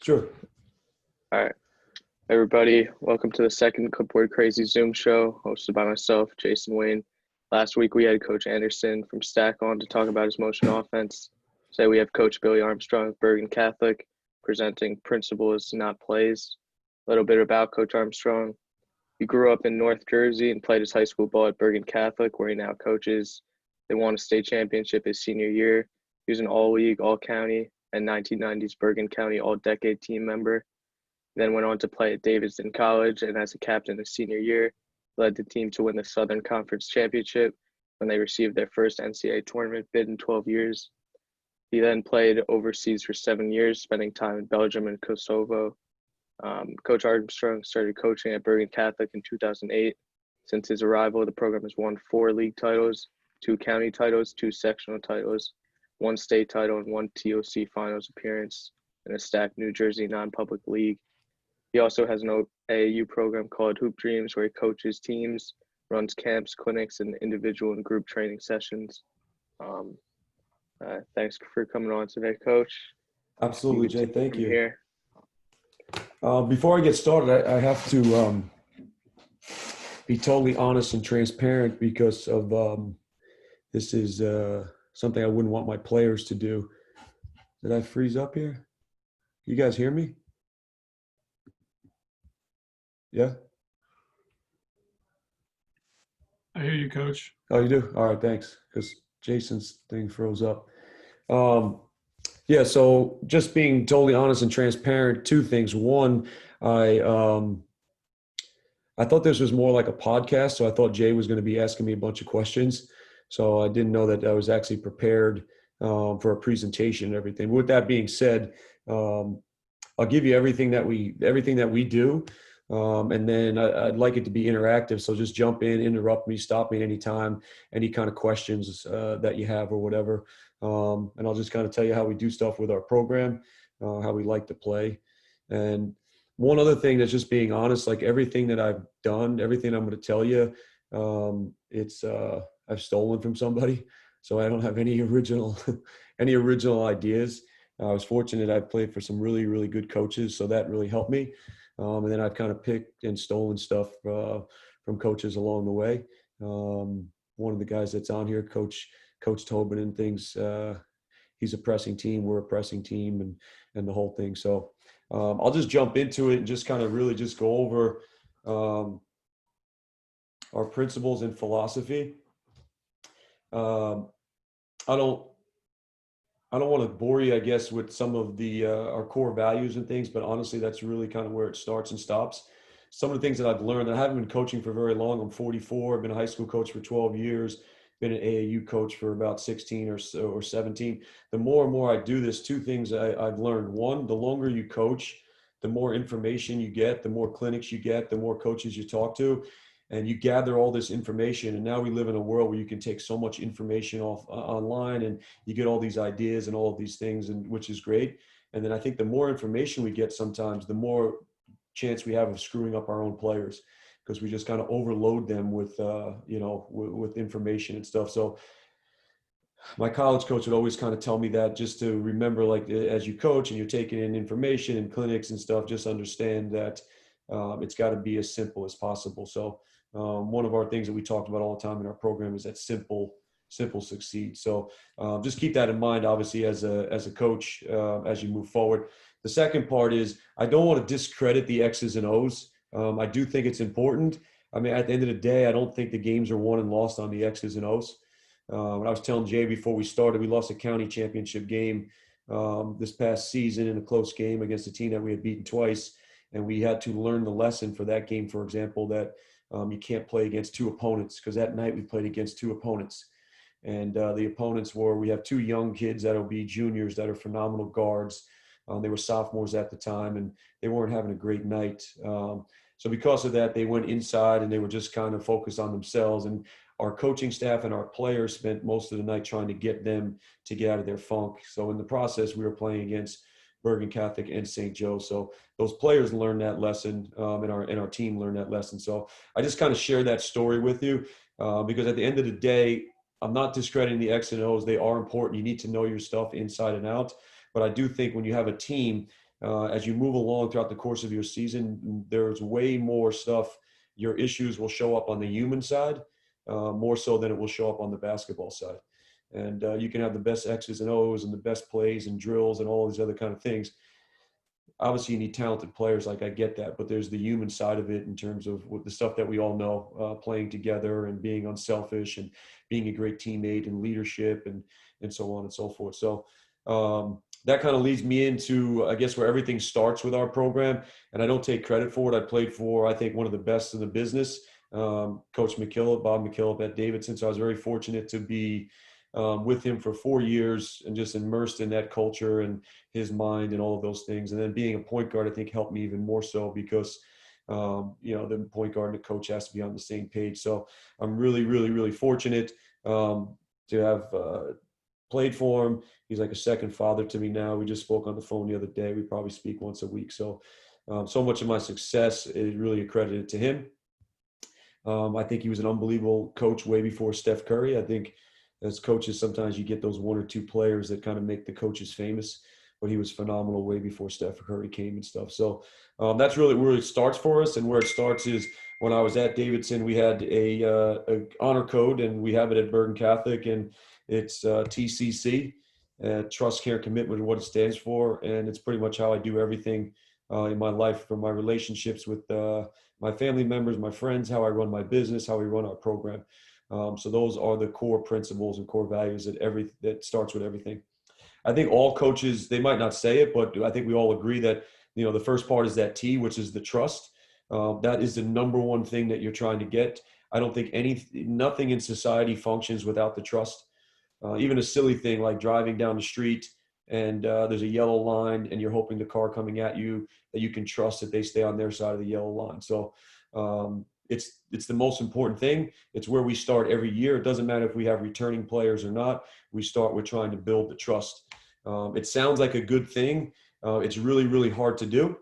Sure. All right, everybody, welcome to the second Clipboard Crazy Zoom show hosted by myself, Jason Wain. Last week we had Coach Anderson from Stack on to talk about his motion offense. Today we have Coach Billy Armstrong of Bergen Catholic presenting principles, not plays. A little bit about Coach Armstrong. He grew up in North Jersey and played his high school ball at Bergen Catholic, where he now coaches. They won a state championship his senior year. He was an all-league, all-county, and 1990s Bergen County all-decade team member. Then went on to play at Davidson College, and as a captain his senior year, led the team to win the Southern Conference Championship when they received their first NCAA tournament bid in 12 years. He then played overseas for 7 years, spending time in Belgium and Kosovo. Coach Armstrong started coaching at Bergen Catholic in 2008. Since his arrival, the program has won 4 league titles, 2 county titles, 2 sectional titles, 1 state title, and 1 TOC finals appearance in a stacked New Jersey non-public league. He also has an AAU program called Hoop Dreams, where he coaches teams, runs camps, clinics, and individual and group training sessions. Thanks for coming on today, Coach. Absolutely, Jay. Thank you. Here. Before I get started, I have to be totally honest and transparent because of this is something I wouldn't want my players to do. Did I freeze up here? You guys hear me? Yeah? I hear you, Coach. Oh, you do? All right, thanks. Because Jason's thing froze up. Yeah, so just being totally honest and transparent, 2 things. One, I thought this was more like a podcast, so I thought Jay was going to be asking me a bunch of questions. So I didn't know that I was actually prepared for a presentation and everything. With that being said, I'll give you everything that we do. And then I'd like it to be interactive. So just jump in, interrupt me, stop me anytime, any kind of questions that you have or whatever. And I'll just kind of tell you how we do stuff with our program, how we like to play. And one other thing that's just being honest, like everything that I've done, everything I'm going to tell you, I've stolen from somebody. So I don't have any original ideas. I was fortunate I played for some really, really good coaches. So that really helped me. And then I've kind of picked and stolen stuff from coaches along the way. One of the guys that's on here, Coach Tobin and things, he's a pressing team, we're a pressing team, and the whole thing. So I'll just jump into it and just kind of really just go over our principles and philosophy. I don't want to bore you, I guess, with some of the our core values and things, but honestly, that's really kind of where it starts and stops. Some of the things that I've learned, I haven't been coaching for very long. I'm 44. I've been a high school coach for 12 years, been an AAU coach for about 16 or so, or 17. The more and more I do this, 2 things I've learned. One, the longer you coach, the more information you get, the more clinics you get, the more coaches you talk to, and you gather all this information. And now we live in a world where you can take so much information off online, and you get all these ideas and all of these things, and which is great. And then I think the more information we get, sometimes the more chance we have of screwing up our own players, because we just kind of overload them with with information and stuff. So my college coach would always kind of tell me that, just to remember, like, as you coach and you're taking in information and clinics and stuff, just understand that it's got to be as simple as possible. So one of our things that we talked about all the time in our program is that simple succeed. So just keep that in mind, obviously, as a coach, as you move forward. The second part is, I don't want to discredit the X's and O's. I do think it's important. I mean, at the end of the day, I don't think the games are won and lost on the X's and O's. When I was telling Jay before we started, we lost a county championship game this past season in a close game against a team that we had beaten twice. And we had to learn the lesson for that game, for example, that you can't play against 2 opponents, because that night we played against 2 opponents. And the opponents we have 2 young kids that'll be juniors that are phenomenal guards. They were sophomores at the time, and they weren't having a great night. So because of that, they went inside and they were just kind of focused on themselves. And our coaching staff and our players spent most of the night trying to get them to get out of their funk. So in the process, we were playing against Bergen Catholic and St. Joe. So those players learned that lesson, and our team learned that lesson. So I just kind of share that story with you because at the end of the day, I'm not discrediting the X and O's. They are important. You need to know your stuff inside and out. But I do think when you have a team, as you move along throughout the course of your season, there's way more stuff. Your issues will show up on the human side, more so than it will show up on the basketball side. And you can have the best X's and O's and the best plays and drills and all these other kind of things. Obviously, you need talented players. Like, I get that, but there's the human side of it in terms of the stuff that we all know, playing together and being unselfish and being a great teammate and leadership and so on and so forth. So that kind of leads me into, I guess, where everything starts with our program. And I don't take credit for it. I played for, I think, one of the best in the business, Coach McKillop, Bob McKillop at Davidson. So I was very fortunate to be with him for 4 years and just immersed in that culture and his mind and all of those things. And then being a point guard, I think, helped me even more so because, the point guard and the coach has to be on the same page. So I'm really, really, really fortunate to have played for him. He's like a second father to me now. We just spoke on the phone the other day. We probably speak once a week. So, so much of my success is really accredited to him. I think he was an unbelievable coach way before Steph Curry. I think as coaches, sometimes you get those one or two players that kind of make the coaches famous, but he was phenomenal way before Steph Curry came and stuff. So that's really where it starts for us. And where it starts is when I was at Davidson, we had a honor code, and we have it at Bergen Catholic, and it's TCC, Trust, Care, Commitment, what it stands for. And it's pretty much how I do everything in my life, from my relationships with my family members, my friends, how I run my business, how we run our program. So those are the core principles and core values that starts with everything. I think all coaches, they might not say it, but I think we all agree that, the first part is that T, which is the trust. That is the number one thing that you're trying to get. I don't think nothing in society functions without the trust. Even a silly thing like driving down the street and there's a yellow line and you're hoping the car coming at you, that you can trust that they stay on their side of the yellow line. So it's the most important thing. It's where we start every year. It doesn't matter if we have returning players or not. We start with trying to build the trust. It sounds like a good thing. It's really, really hard to do.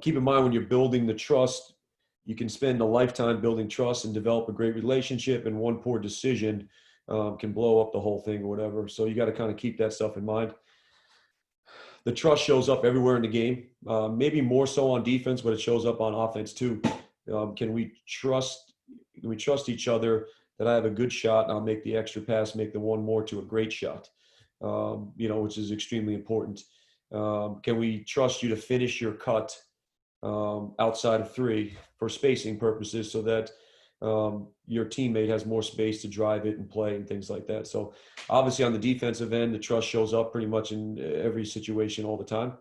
Keep in mind, when you're building the trust, you can spend a lifetime building trust and develop a great relationship, and one poor decision can blow up the whole thing or whatever. So you got to kind of keep that stuff in mind. The trust shows up everywhere in the game, maybe more so on defense, but it shows up on offense too. Can we trust each other that I have a good shot and I'll make the extra pass, make the one more to a great shot, which is extremely important. Can we trust you to finish your cut outside of three for spacing purposes, so that your teammate has more space to drive it and play and things like that. So obviously on the defensive end, the trust shows up pretty much in every situation all the time.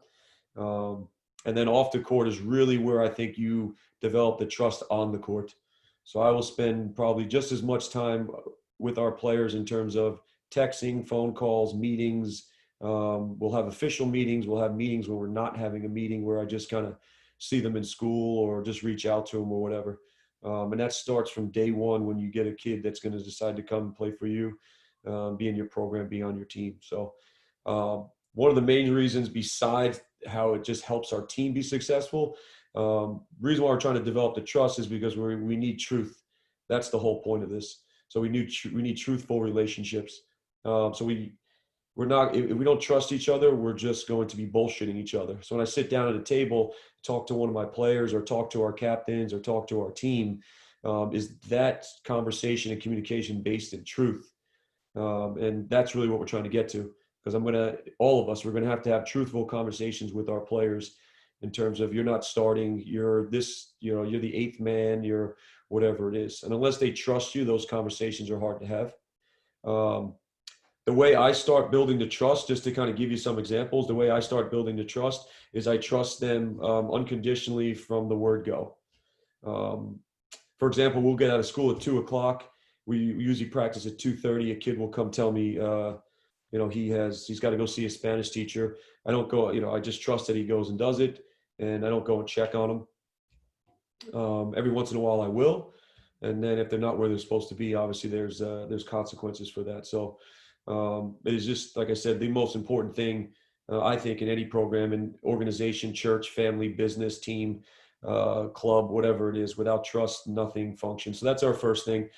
And then off the court is really where I think you develop the trust on the court. So I will spend probably just as much time with our players in terms of texting, phone calls, meetings. We'll have official meetings. We'll have meetings where we're not having a meeting, where I just kind of see them in school or just reach out to them or whatever. And that starts from day one, when you get a kid that's going to decide to come and play for you, be in your program, be on your team. So one of the main reasons, besides how it just helps our team be successful, reason why we're trying to develop the trust is because we need truth. That's the whole point of this. So we need truthful relationships. We're not, if we don't trust each other, we're just going to be bullshitting each other. So when I sit down at a table, talk to one of my players or talk to our captains or talk to our team, is that conversation and communication based in truth? And that's really what we're trying to get to, because all of us, we're going to have truthful conversations with our players in terms of, you're not starting, you're the eighth man, you're whatever it is. And unless they trust you, those conversations are hard to have. The way I start building the trust, just to kind of give you some examples, the way I start building the trust is I trust them unconditionally from the word go. For example, we'll get out of school at 2:00. We usually practice at 2:30. A kid will come tell me, he's got to go see a Spanish teacher. I don't go, I just trust that he goes and does it, and I don't go and check on him. Every once in a while I will. And then if they're not where they're supposed to be, obviously there's consequences for that. So it is just, like I said, the most important thing, I think, in any program, in organization, church, family, business, team, club, whatever it is. Without trust, nothing functions. So that's our first thing.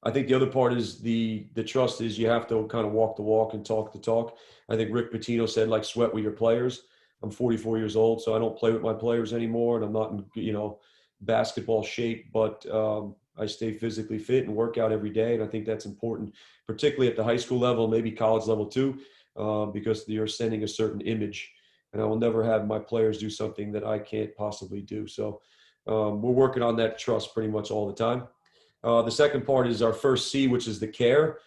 I think the other part is the trust is you have to kind of walk the walk and talk the talk. I think Rick Pitino said, like, sweat with your players. I'm 44 years old, so I don't play with my players anymore, and I'm not in, basketball shape, but I stay physically fit and work out every day. And I think that's important, particularly at the high school level, maybe college level too, because you're sending a certain image. And I will never have my players do something that I can't possibly do. So we're working on that trust pretty much all the time. The second part is our first C, which is the care.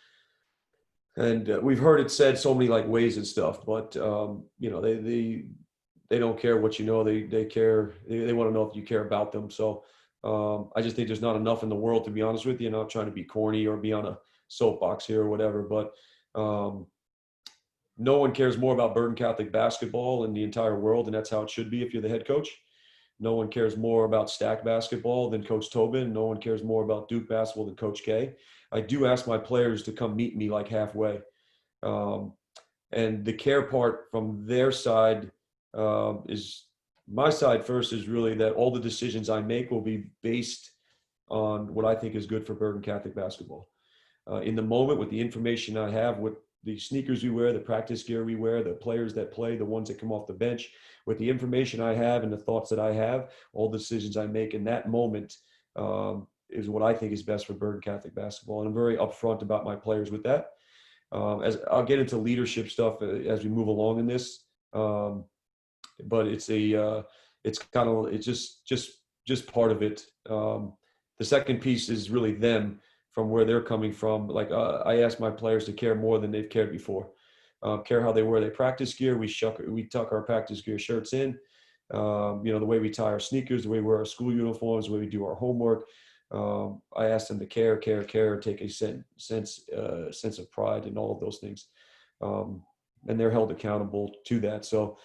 And we've heard it said so many like ways and stuff, but they don't care what you know. They care. They want to know if you care about them. So I just think there's not enough in the world, to be honest with you. Not trying to be corny or be on a soapbox here or whatever, but no one cares more about Bergen Catholic basketball in the entire world, and that's how it should be if you're the head coach. No one cares more about Stack basketball than Coach Tobin. No one cares more about Duke basketball than Coach K. I do ask my players to come meet me like halfway. And the care part from their side is my side first is really that all the decisions I make will be based on what I think is good for Bergen Catholic basketball. In the moment, with the information I have, with the sneakers we wear, the practice gear we wear, the players that play, the ones that come off the bench, with the information I have and the thoughts that I have, all the decisions I make in that moment is what I think is best for Bergen Catholic basketball. And I'm very upfront about my players with that. As I'll get into leadership stuff as we move along in this, but it's just part of it. The second piece is really them, from where they're coming from. Like I ask my players to care more than they've cared before. Care how they wear their practice gear. We tuck our practice gear shirts in. The way we tie our sneakers, the way we wear our school uniforms, the way we do our homework. I ask them to care, take a sense of pride in all of those things. And they're held accountable to that. So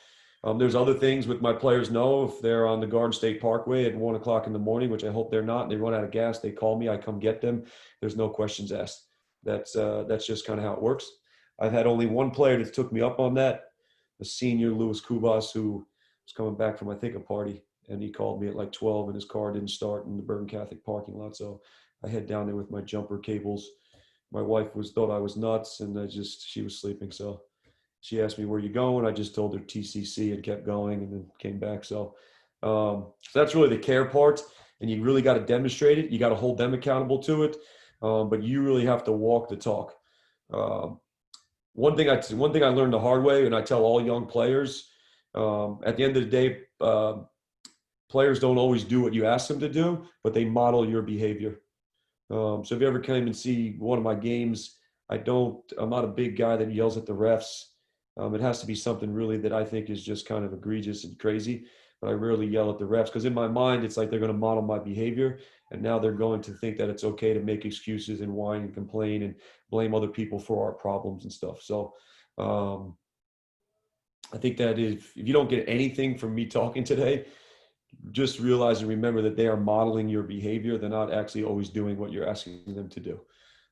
there's other things with my players know if they're on the Garden State Parkway at 1 o'clock in the morning, which I hope they're not, and they run out of gas, they call me, I come get them. There's no questions asked. That's just kind of how it works. I've had only one player that took me up on that, a senior, Louis Kubas, who was coming back from, I think, a party, and he called me at like 12 and his car didn't start in the Bergen Catholic parking lot. So I head down there with my jumper cables. My wife thought I was nuts, and she was sleeping. So she asked me, where you going? I just told her TCC and kept going and then came back. So that's really the care part. And you really got to demonstrate it. You got to hold them accountable to it. But you really have to walk the talk. One thing I learned the hard way, and I tell all young players, at the end of the day, players don't always do what you ask them to do, but they model your behavior. So if you ever came and see one of my games, I'm not a big guy that yells at the refs. It has to be something really that I think is just kind of egregious and crazy, but I rarely yell at the refs because in my mind, it's like they're going to model my behavior. And now they're going to think that it's okay to make excuses and whine and complain and blame other people for our problems and stuff. So I think that if you don't get anything from me talking today, just realize and remember that they are modeling your behavior. They're not actually always doing what you're asking them to do.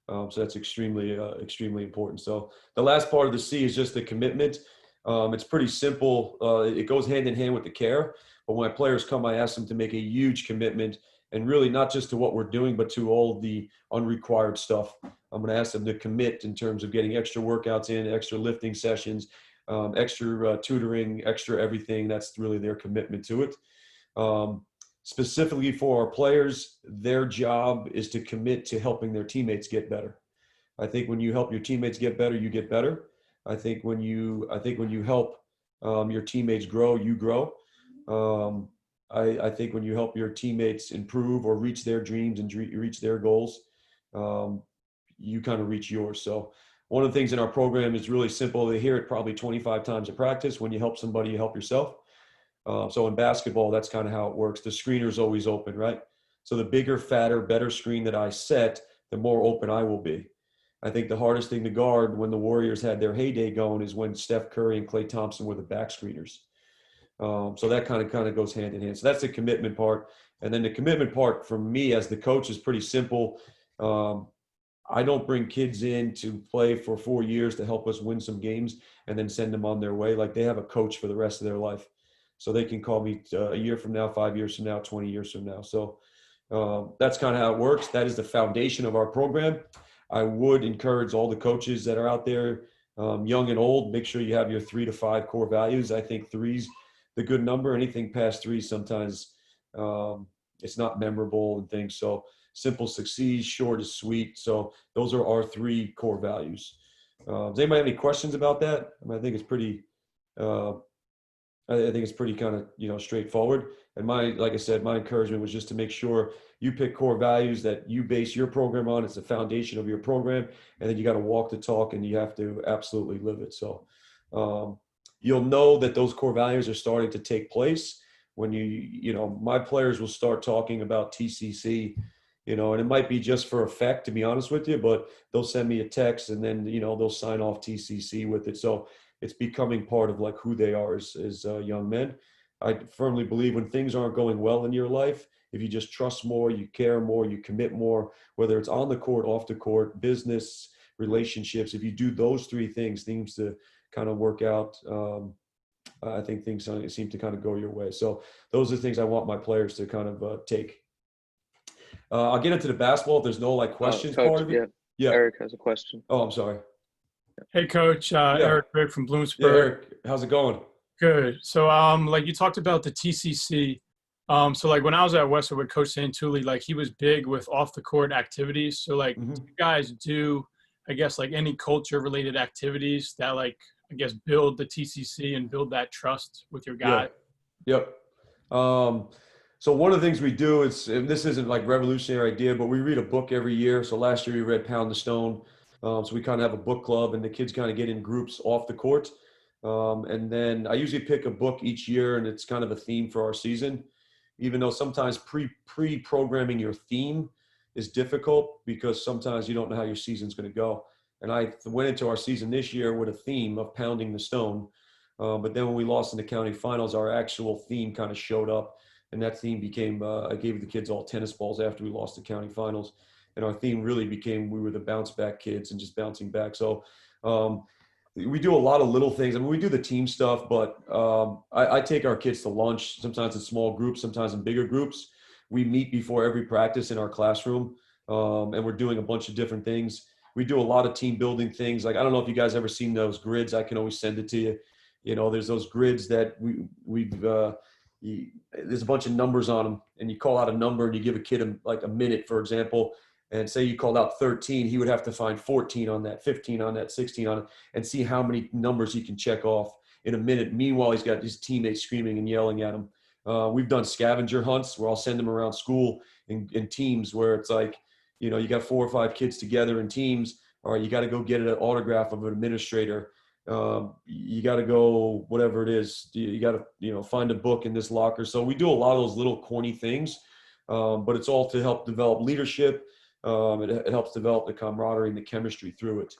So that's extremely important. So the last part of the C is just the commitment. It's pretty simple. It goes hand in hand with the care. But when my players come, I ask them to make a huge commitment, and really not just to what we're doing, but to all the unrequired stuff. I'm going to ask them to commit in terms of getting extra workouts in, extra lifting sessions, extra tutoring, extra everything. That's really their commitment to it. Specifically for our players, their job is to commit to helping their teammates get better. I think when you help your teammates get better, you get better. I think when you help your teammates grow, you grow. I think when you help your teammates improve or reach their dreams and reach their goals, you kind of reach yours. So one of the things in our program is really simple. They hear it probably 25 times in practice. When you help somebody, you help yourself. So in basketball, that's kind of how it works. The screener's always open, right? So the bigger, fatter, better screen that I set, the more open I will be. I think the hardest thing to guard when the Warriors had their heyday going is when Steph Curry and Klay Thompson were the back screeners. So that kind of goes hand in hand. So that's the commitment part. And then the commitment part for me as the coach is pretty simple. I don't bring kids in to play for 4 years to help us win some games and then send them on their way. Like they have a coach for the rest of their life. So they can call me a year from now, 5 years from now, 20 years from now. So That's kind of how it works. That is the foundation of our program. I would encourage all the coaches that are out there, young and old, make sure you have your 3 to 5 core values. I think three's the good number. Anything past three, sometimes it's not memorable and things. So simple succeeds, short is sweet. So those are our 3 core values. Does anybody have any questions about that? I mean, I think it's pretty, I think it's pretty kind of, straightforward. And like I said, my encouragement was just to make sure you pick core values that you base your program on. It's the foundation of your program. And then you got to walk the talk and you have to absolutely live it. So you'll know that those core values are starting to take place when my players will start talking about TCC, and it might be just for effect, to be honest with you, but they'll send me a text and then, they'll sign off TCC with it. So it's becoming part of like who they are as young men. I firmly believe when things aren't going well in your life, if you just trust more, you care more, you commit more, whether it's on the court, off the court, business, relationships, if you do those 3 things, things to kind of work out. I think things seem to kind of go your way. So those are the things I want my players to kind of take. I'll get into the basketball if there's no like questions Coach, part of it. Yeah. Eric has a question. Oh, I'm sorry. Hey, Coach. Eric Rick from Bloomsburg. Yeah, Eric, how's it going? Good. So, like you talked about the TCC. So like when I was at Westwood with Coach Santulli, like he was big with off the court activities. So like do you guys do, I guess, like any culture related activities that like, I guess, build the TCC and build that trust with your guys? Yeah. Yep. So one of the things we do is, and this isn't like revolutionary idea, but we read a book every year. So last year we read Pound the Stone. So we kind of have a book club and the kids kind of get in groups off the court. And then I usually pick a book each year and it's kind of a theme for our season, even though sometimes pre-programming your theme is difficult because sometimes you don't know how your season's going to go. And I went into our season this year with a theme of pounding the stone. But then when we lost in the county finals, our actual theme kind of showed up. And that theme became, I gave the kids all tennis balls after we lost the county finals. And our theme really became, we were the bounce back kids and just bouncing back. So we do a lot of little things. I mean, we do the team stuff, but I take our kids to lunch, sometimes in small groups, sometimes in bigger groups. We meet before every practice in our classroom, and we're doing a bunch of different things. We do a lot of team building things. Like, I don't know if you guys ever seen those grids. I can always send it to you. There's those grids that there's a bunch of numbers on them, and you call out a number and you give a kid like a minute, for example, and say you called out 13, he would have to find 14 on that, 15 on that, 16 on it, and see how many numbers he can check off in a minute. Meanwhile, he's got his teammates screaming and yelling at him. We've done scavenger hunts where I'll send them around school in teams where it's like, you got 4 or 5 kids together in teams. All right, you got to go get an autograph of an administrator. You got to go, whatever it is, you got to, find a book in this locker. So we do a lot of those little corny things, but it's all to help develop leadership. It helps develop the camaraderie and the chemistry through it.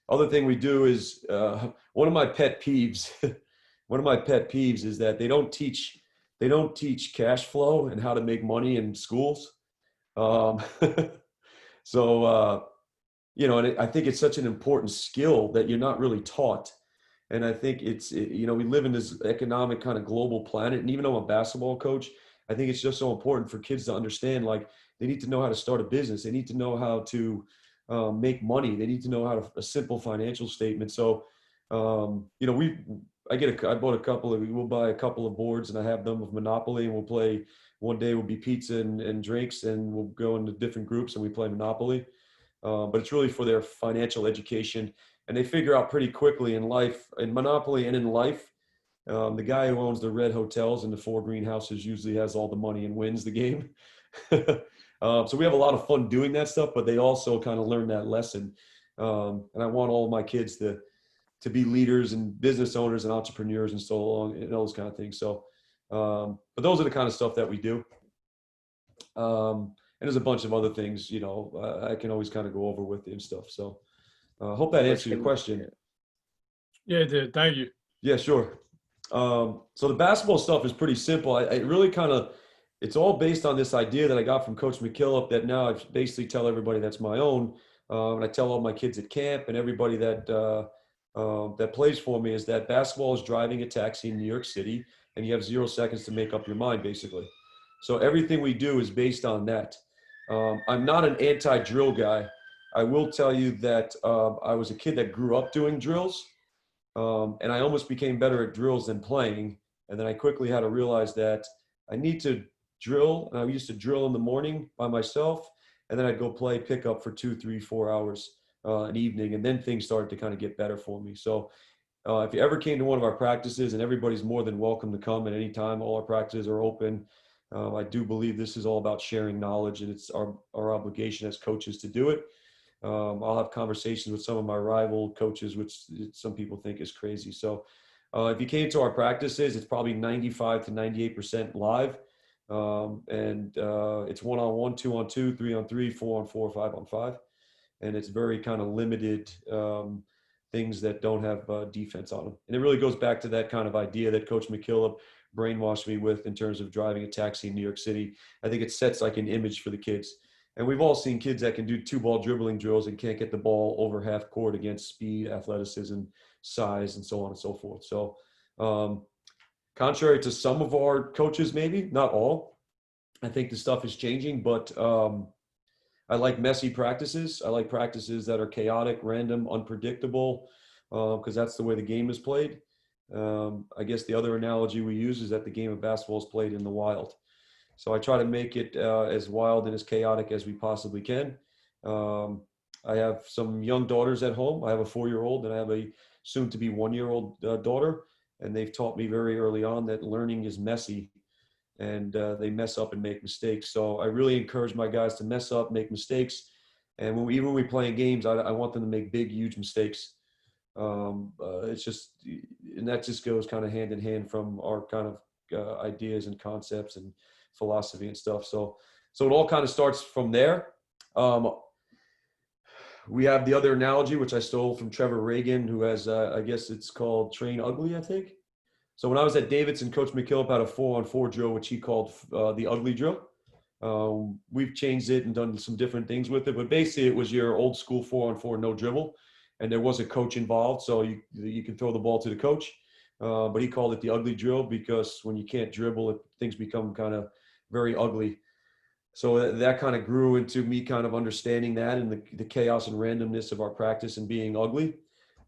Other thing we do is one of my pet peeves. One of my pet peeves is that they don't teach cash flow and how to make money in schools. And I think it's such an important skill that you're not really taught. And I think we live in this economic kind of global planet. And even though I'm a basketball coach, I think it's just so important for kids to understand, like, they need to know how to start a business. They need to know how to make money. They need to know how to a simple financial statement. So, we'll buy a couple of boards and I have them with Monopoly, and we'll play. One day will be pizza and drinks, and we'll go into different groups and we play Monopoly. But it's really for their financial education. And they figure out pretty quickly in life, in Monopoly and in life, the guy who owns the red hotels and the 4 greenhouses usually has all the money and wins the game. So we have a lot of fun doing that stuff, but they also kind of learn that lesson. And I want all of my kids to be leaders and business owners and entrepreneurs and so on, and those kind of things. So, but those are the kind of stuff that we do. And there's a bunch of other things, I can always kind of go over with you and stuff. So hope that answered your question. Yeah, it did. Thank you. Yeah, sure. So the basketball stuff is pretty simple. I really it's all based on this idea that I got from Coach McKillop that now I basically tell everybody that's my own. And I tell all my kids at camp and everybody that plays for me is that basketball is driving a taxi in New York City, and you have 0 seconds to make up your mind, basically. So everything we do is based on that. I'm not an anti-drill guy. I will tell you that I was a kid that grew up doing drills, and I almost became better at drills than playing. And then I quickly had to realize that I need to drill. And I used to drill in the morning by myself, and then I'd go play pickup for 2, 3, 4 hours an evening, and then things started to kind of get better for me. So if you ever came to one of our practices, and everybody's more than welcome to come at any time, all our practices are open. I do believe this is all about sharing knowledge, and it's our obligation as coaches to do it. I'll have conversations with some of my rival coaches, which some people think is crazy. So if you came to our practices, it's probably 95 to 98% live. And it's 1-on-1, 2-on-2, 3-on-3, 4-on-4, 5-on-5. And it's very kind of limited things that don't have defense on them. And it really goes back to that kind of idea that Coach McKillop brainwashed me with in terms of driving a taxi in New York City. I think it sets like an image for the kids. And we've all seen kids that can do 2-ball dribbling drills and can't get the ball over half court against speed, athleticism, size, and so on and so forth. So contrary to some of our coaches, maybe, not all, I think the stuff is changing, but I like messy practices. I like practices that are chaotic, random, unpredictable, because that's the way the game is played. I guess the other analogy we use is that the game of basketball is played in the wild. So I try to make it as wild and as chaotic as we possibly can. I have some young daughters at home. I have a 4-year-old and I have a soon-to-be 1-year-old daughter. And they've taught me very early on that learning is messy, and they mess up and make mistakes. So I really encourage my guys to mess up, make mistakes. And even when we play in games, I want them to make big, huge mistakes. It's just, and that just goes kind of hand in hand from our kind of ideas and concepts and philosophy and stuff. So it all kind of starts from there. We have the other analogy, which I stole from Trevor Reagan, who has, I guess it's called Train Ugly, I think. So when I was at Davidson, Coach McKillop had a 4-on-4 drill, which he called the ugly drill. We've changed it and done some different things with it, but basically it was your old school 4-on-4 no dribble, and there was a coach involved, so you can throw the ball to the coach. But he called it the ugly drill because when you can't dribble, things become kind of very ugly. So that kind of grew into me kind of understanding that and the chaos and randomness of our practice and being ugly.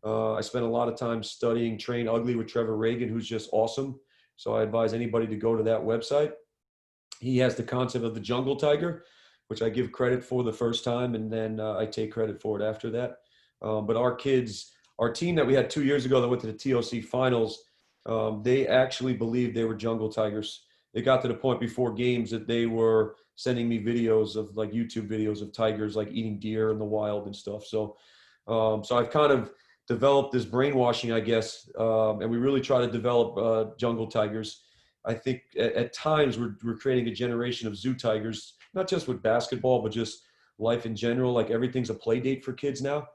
I spent a lot of time studying Train Ugly with Trevor Reagan, who's just awesome. So I advise anybody to go to that website. He has the concept of the jungle tiger, which I give credit for the first time, and then I take credit for it after that. But our kids, our team that we had 2 years ago that went to the TOC finals, they actually believed they were jungle tigers. It got to the point before games that they were sending me videos of like YouTube videos of tigers like eating deer in the wild and stuff. So I've kind of developed this brainwashing, I guess, and we really try to develop jungle tigers. I think at times we're creating a generation of zoo tigers, not just with basketball, but just life in general. Like everything's a play date for kids now.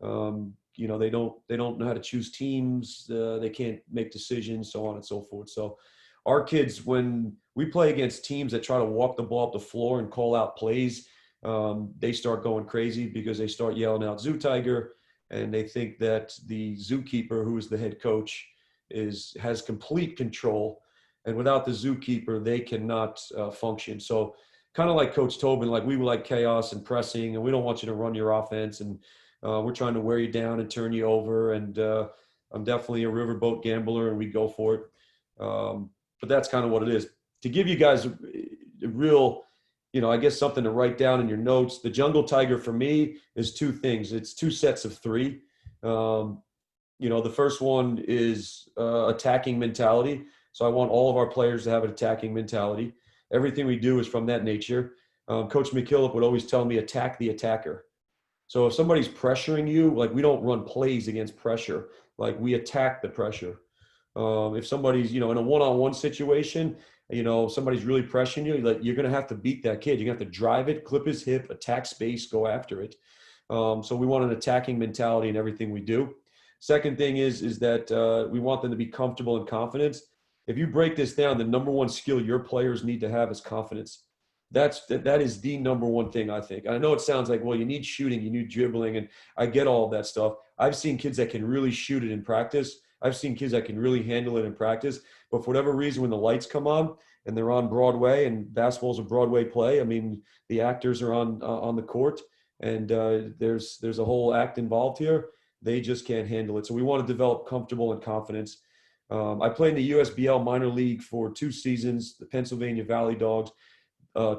You know, they don't know how to choose teams. They can't make decisions, so on and so forth. So our kids, when we play against teams that try to walk the ball up the floor and call out plays, they start going crazy because they start yelling out zoo tiger, and they think that the zookeeper, who is the head coach, has complete control. And without the zookeeper, they cannot function. So kind of like Coach Tobin, like we like chaos and pressing, and we don't want you to run your offense, and we're trying to wear you down and turn you over. And I'm definitely a riverboat gambler, and we go for it. But that's kind of what it is. To give you guys a real, I guess something to write down in your notes, the jungle tiger for me is 2 things. It's 2 sets of 3. The first one is attacking mentality. So I want all of our players to have an attacking mentality. Everything we do is from that nature. Coach McKillop would always tell me, attack the attacker. So if somebody's pressuring you, like we don't run plays against pressure, like we attack the pressure. If somebody's, in a 1-on-1 situation, somebody's really pressuring you, like you're going to have to beat that kid. You're going to have to drive it, clip his hip, attack space, go after it. So we want an attacking mentality in everything we do. Second thing is that we want them to be comfortable and confident. If you break this down, the number one skill your players need to have is confidence. That is the number one thing, I think. I know it sounds like, well, you need shooting, you need dribbling, and I get all of that stuff. I've seen kids that can really shoot it in practice. I've seen kids that can really handle it in practice, but for whatever reason, when the lights come on and they're on Broadway, and basketball's a Broadway play, I mean, the actors are on the court, and there's a whole act involved here. They just can't handle it. So we want to develop comfortable and confidence. I played in the USBL minor league for 2 seasons, the Pennsylvania Valley Dogs.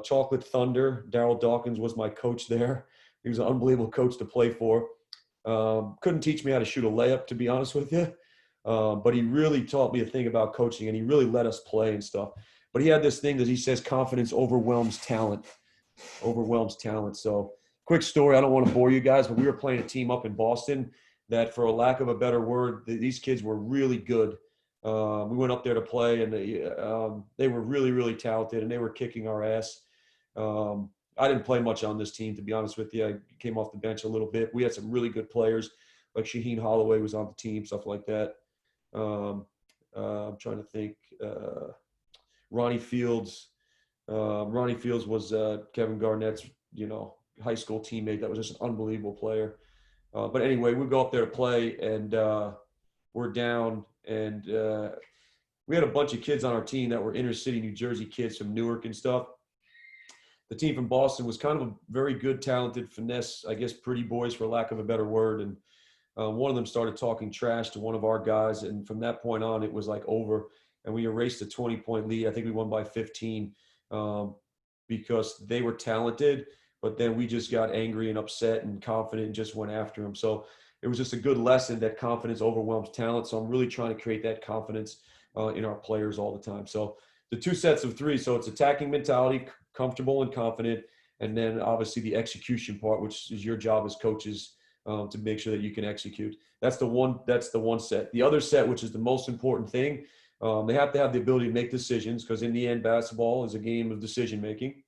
Chocolate Thunder, Daryl Dawkins was my coach there. He was an unbelievable coach to play for. Couldn't teach me how to shoot a layup, to be honest with you. But he really taught me a thing about coaching, and he really let us play and stuff. But he had this thing that he says confidence overwhelms talent. Overwhelms talent. So quick story. I don't want to bore you guys, but we were playing a team up in Boston that, for a lack of a better word, these kids were really good. We went up there to play, and they were really, really talented, and they were kicking our ass. I didn't play much on this team, to be honest with you. I came off the bench a little bit. We had some really good players, like Shaheen Holloway was on the team, stuff like that. I'm trying to think. Ronnie Fields. Ronnie Fields was Kevin Garnett's, high school teammate. That was just an unbelievable player. But anyway, we go up there to play, and we're down, and we had a bunch of kids on our team that were inner city New Jersey kids from Newark and stuff. The team from Boston was kind of a very good, talented, finesse, I guess, pretty boys, for lack of a better word. And one of them started talking trash to one of our guys, and from that point on, it was like over. And we erased a 20-point lead. I think we won by 15 because they were talented, but then we just got angry and upset and confident and just went after them. So it was just a good lesson that confidence overwhelms talent. So I'm really trying to create that confidence in our players all the time. So the 2 sets of 3, so it's attacking mentality, comfortable and confident, and then obviously the execution part, which is your job as coaches to make sure that you can execute. That's the one set. The other set, which is the most important thing, they have to have the ability to make decisions, because in the end, basketball is a game of decision making,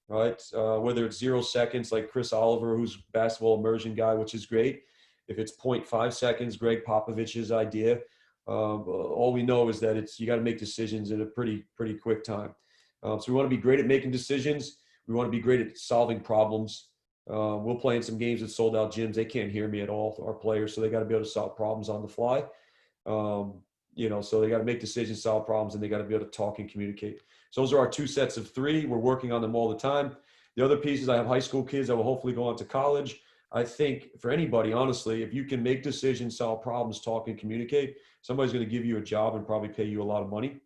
right? Whether it's 0 seconds like Chris Oliver, who's basketball immersion guy, which is great. If it's 0.5 seconds, Greg Popovich's idea. All we know is that you got to make decisions in a pretty quick time. So we want to be great at making decisions. We want to be great at solving problems. We'll play in some games at sold out gyms. They can't hear me at all, our players, so they got to be able to solve problems on the fly. So they got to make decisions, solve problems, and they got to be able to talk and communicate. So those are our 2 sets of 3. We're working on them all the time. The other piece is I have high school kids that will hopefully go on to college. I think for anybody, honestly, if you can make decisions, solve problems, talk and communicate, somebody's going to give you a job and probably pay you a lot of money.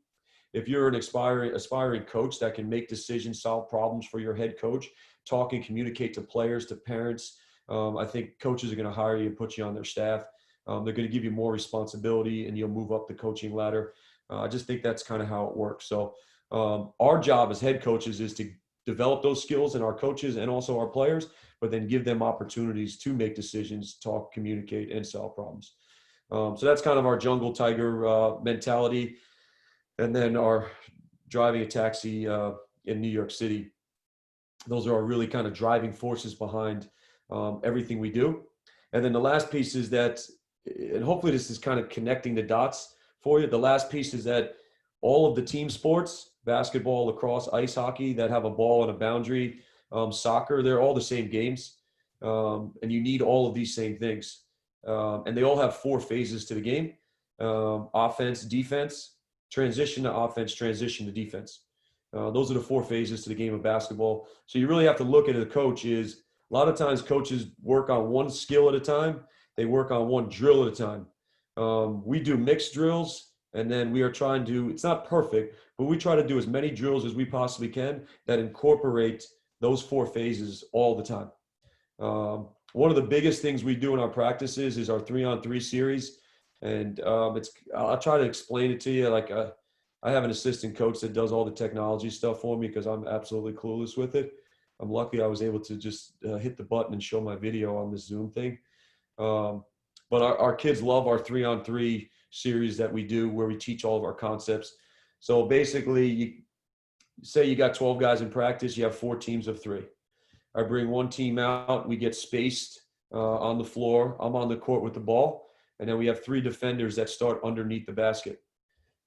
If you're an aspiring coach that can make decisions, solve problems for your head coach, talk and communicate to players, to parents, I think coaches are going to hire you and put you on their staff. They're going to give you more responsibility, and you'll move up the coaching ladder. I just think that's kind of how it works. So our job as head coaches is to develop those skills in our coaches and also our players, but then give them opportunities to make decisions, talk, communicate, and solve problems. So that's kind of our jungle tiger mentality. And then our driving a taxi in New York City. Those are our really kind of driving forces behind everything we do. And then the last piece is that, and hopefully this is kind of connecting the dots for you. The last piece is that all of the team sports, basketball, lacrosse, ice hockey, that have a ball and a boundary, soccer, they're all the same games. And you need all of these same things. And they all have 4 phases to the game: offense, defense, transition to offense, transition to defense. Those are the 4 phases to the game of basketball. So you really have to look at it as a coach is, a lot of times coaches work on one skill at a time. They work on one drill at a time. We do mixed drills, and then we are trying to, it's not perfect, but we try to do as many drills as we possibly can that incorporate those 4 phases all the time. One of the biggest things we do in our practices is our 3-on-3 series. And I'll try to explain it to you. Like I have an assistant coach that does all the technology stuff for me because I'm absolutely clueless with it. I'm lucky I was able to just hit the button and show my video on this Zoom thing. But our kids love our 3-on-3 series that we do, where we teach all of our concepts. So basically, you say you got 12 guys in practice, you have 4 teams of 3. I bring one team out, we get spaced on the floor. I'm on the court with the ball. And then we have 3 defenders that start underneath the basket.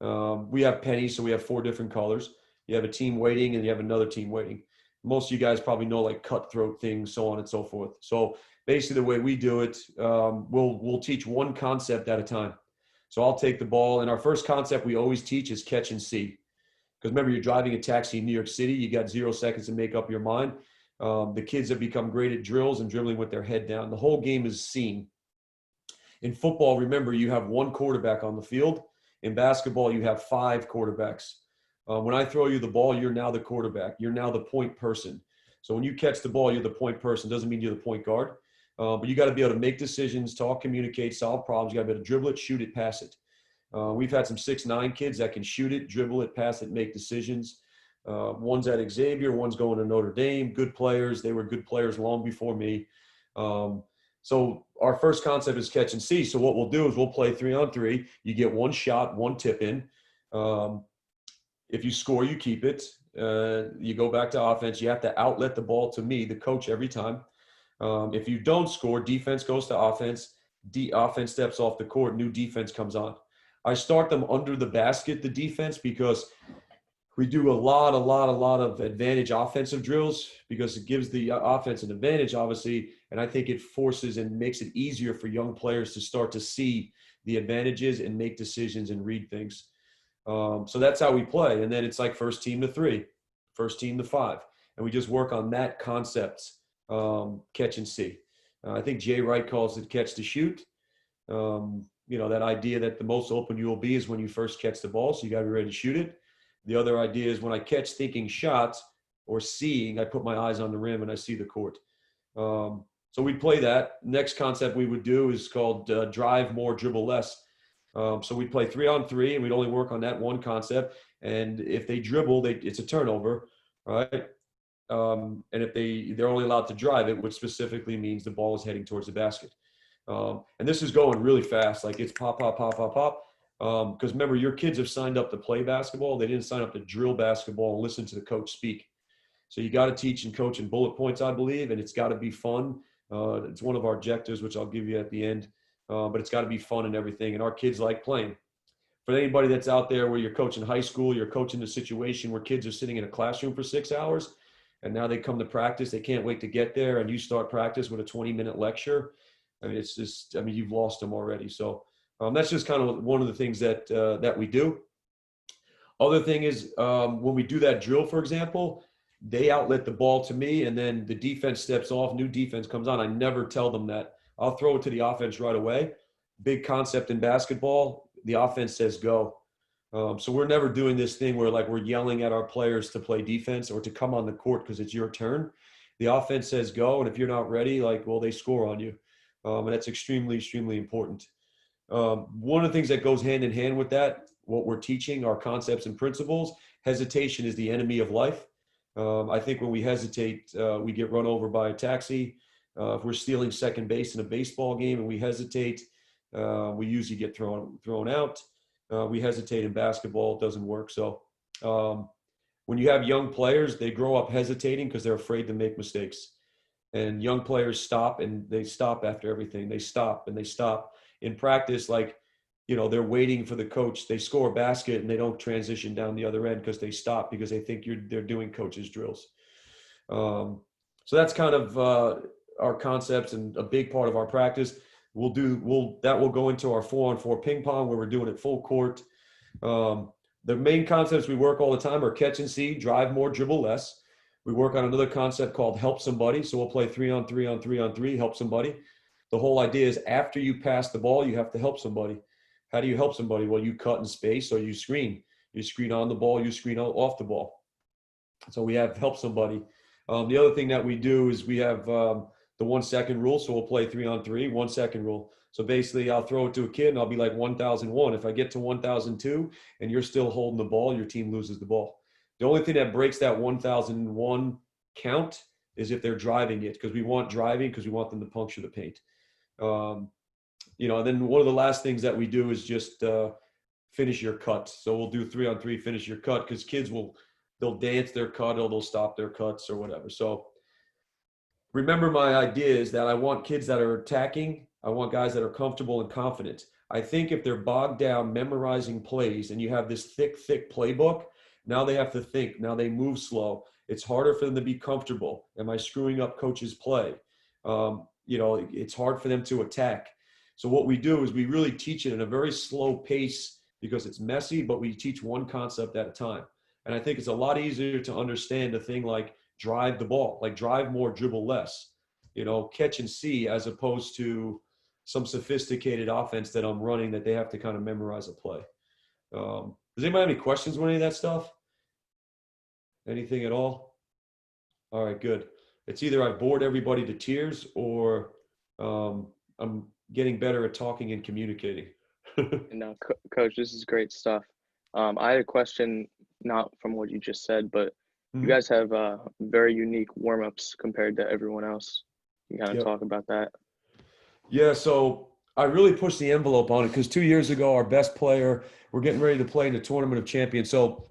We have pennies, so we have 4 different colors. You have a team waiting, and you have another team waiting. Most of you guys probably know, like, cutthroat things, so on and so forth. So basically the way we do it, we'll teach one concept at a time. So I'll take the ball, and our first concept we always teach is catch and see. Because remember, you're driving a taxi in New York City. You got 0 seconds to make up your mind. The kids have become great at drills and dribbling with their head down. The whole game is seen. In football, remember, you have one quarterback on the field. In basketball, you have 5 quarterbacks. When I throw you the ball, you're now the quarterback. You're now the point person. So when you catch the ball, you're the point person. Doesn't mean you're the point guard. But you got to be able to make decisions, talk, communicate, solve problems. You got to be able to dribble it, shoot it, pass it. We've had some 6'9" kids that can shoot it, dribble it, pass it, make decisions. One's at Xavier, one's going to Notre Dame. Good players. They were good players long before me. So our first concept is catch and see. So what we'll do is we'll play 3-on-3. You get one shot, one tip in. If you score, you keep it. You go back to offense. You have to outlet the ball to me, the coach, every time. If you don't score, defense goes to offense. Offense steps off the court. New defense comes on. I start them under the basket, the defense, because we do a lot of advantage offensive drills because it gives the offense an advantage, obviously, and I think it forces and makes it easier for young players to start to see the advantages and make decisions and read things. So that's how we play, and then it's like first team to 3, first team to 5, and we just work on that concept, catch and see. I think Jay Wright calls it catch to shoot. That idea that the most open you will be is when you first catch the ball, so you got to be ready to shoot it. The other idea is when I catch thinking shots or seeing, I put my eyes on the rim and I see the court. So we'd play that. Next concept we would do is called drive more, dribble less. So we'd play 3-on-3 and we'd only work on that one concept. And if they dribble, it's a turnover, right? And if they're only allowed to drive it, which specifically means the ball is heading towards the basket. And this is going really fast. Like it's pop, pop, pop, pop, pop. Because remember, your kids have signed up to play basketball. They didn't sign up to drill basketball and listen to the coach speak. So you got to teach and coach in bullet points, I believe, and it's got to be fun. It's one of our objectives, which I'll give you at the end. But it's got to be fun and everything. And our kids like playing. For anybody that's out there where you're coaching high school, you're coaching a situation where kids are sitting in a classroom for 6 hours, and now they come to practice. They can't wait to get there, and you start practice with a 20-minute lecture. I mean, it's just, you've lost them already. So that's just kind of one of the things that we do. Other thing is when we do that drill, for example, they outlet the ball to me, and then the defense steps off, new defense comes on. I never tell them that. I'll throw it to the offense right away. Big concept in basketball, the offense says go. So we're never doing this thing where like we're yelling at our players to play defense or to come on the court because it's your turn. The offense says go, and if you're not ready, they score on you. And that's extremely, extremely important. One of the things that goes hand in hand with that, what we're teaching, our concepts and principles, hesitation is the enemy of life. I think when we hesitate, we get run over by a taxi. If we're stealing second base in a baseball game and we hesitate, we usually get thrown out. We hesitate in basketball, it doesn't work. So when you have young players, they grow up hesitating because they're afraid to make mistakes. And young players stop, and they stop after everything. They stop and they stop. In practice, they're waiting for the coach. They score a basket and they don't transition down the other end because they stop because they think they're doing coach's drills. So that's kind of our concepts and a big part of our practice. That will go into our 4-on-4 ping pong where we're doing it full court. The main concepts we work all the time are catch and see, drive more, dribble less. We work on another concept called help somebody. So we'll play 3-on-3 on 3-on-3, help somebody. The whole idea is after you pass the ball, you have to help somebody. How do you help somebody? Well, you cut in space or you screen. You screen on the ball, you screen off the ball. So we have help somebody. The other thing that we do is we have the 1 second rule. So we'll play 3-on-3, 1 second rule. So basically I'll throw it to a kid and I'll be like 1001. If I get to 1002 and you're still holding the ball, your team loses the ball. The only thing that breaks that 1001 count is if they're driving it, because we want driving because we want them to puncture the paint. And then one of the last things that we do is just finish your cut. So we'll do 3-on-3, finish your cut, because kids they'll dance their cut or they'll stop their cuts or whatever. So remember, my idea is that I want kids that are attacking. I want guys that are comfortable and confident. I think if they're bogged down memorizing plays and you have this thick playbook, now they have to think. Now they move slow. It's harder for them to be comfortable. Am I screwing up coach's play? It's hard for them to attack. So what we do is we really teach it at a very slow pace because it's messy, but we teach one concept at a time. And I think it's a lot easier to understand a thing like drive the ball, like drive more, dribble less, catch and see, as opposed to some sophisticated offense that I'm running that they have to kind of memorize a play. Does anybody have any questions on any of that stuff? Anything at all? All right, good. It's either I bored everybody to tears or I'm getting better at talking and communicating. No, Coach, this is great stuff. I had a question, not from what you just said, but you guys have very unique warm-ups compared to everyone else. You kind of talk about that. Yeah, so I really pushed the envelope on it because 2 years ago, our best player, we're getting ready to play in the Tournament of Champions, so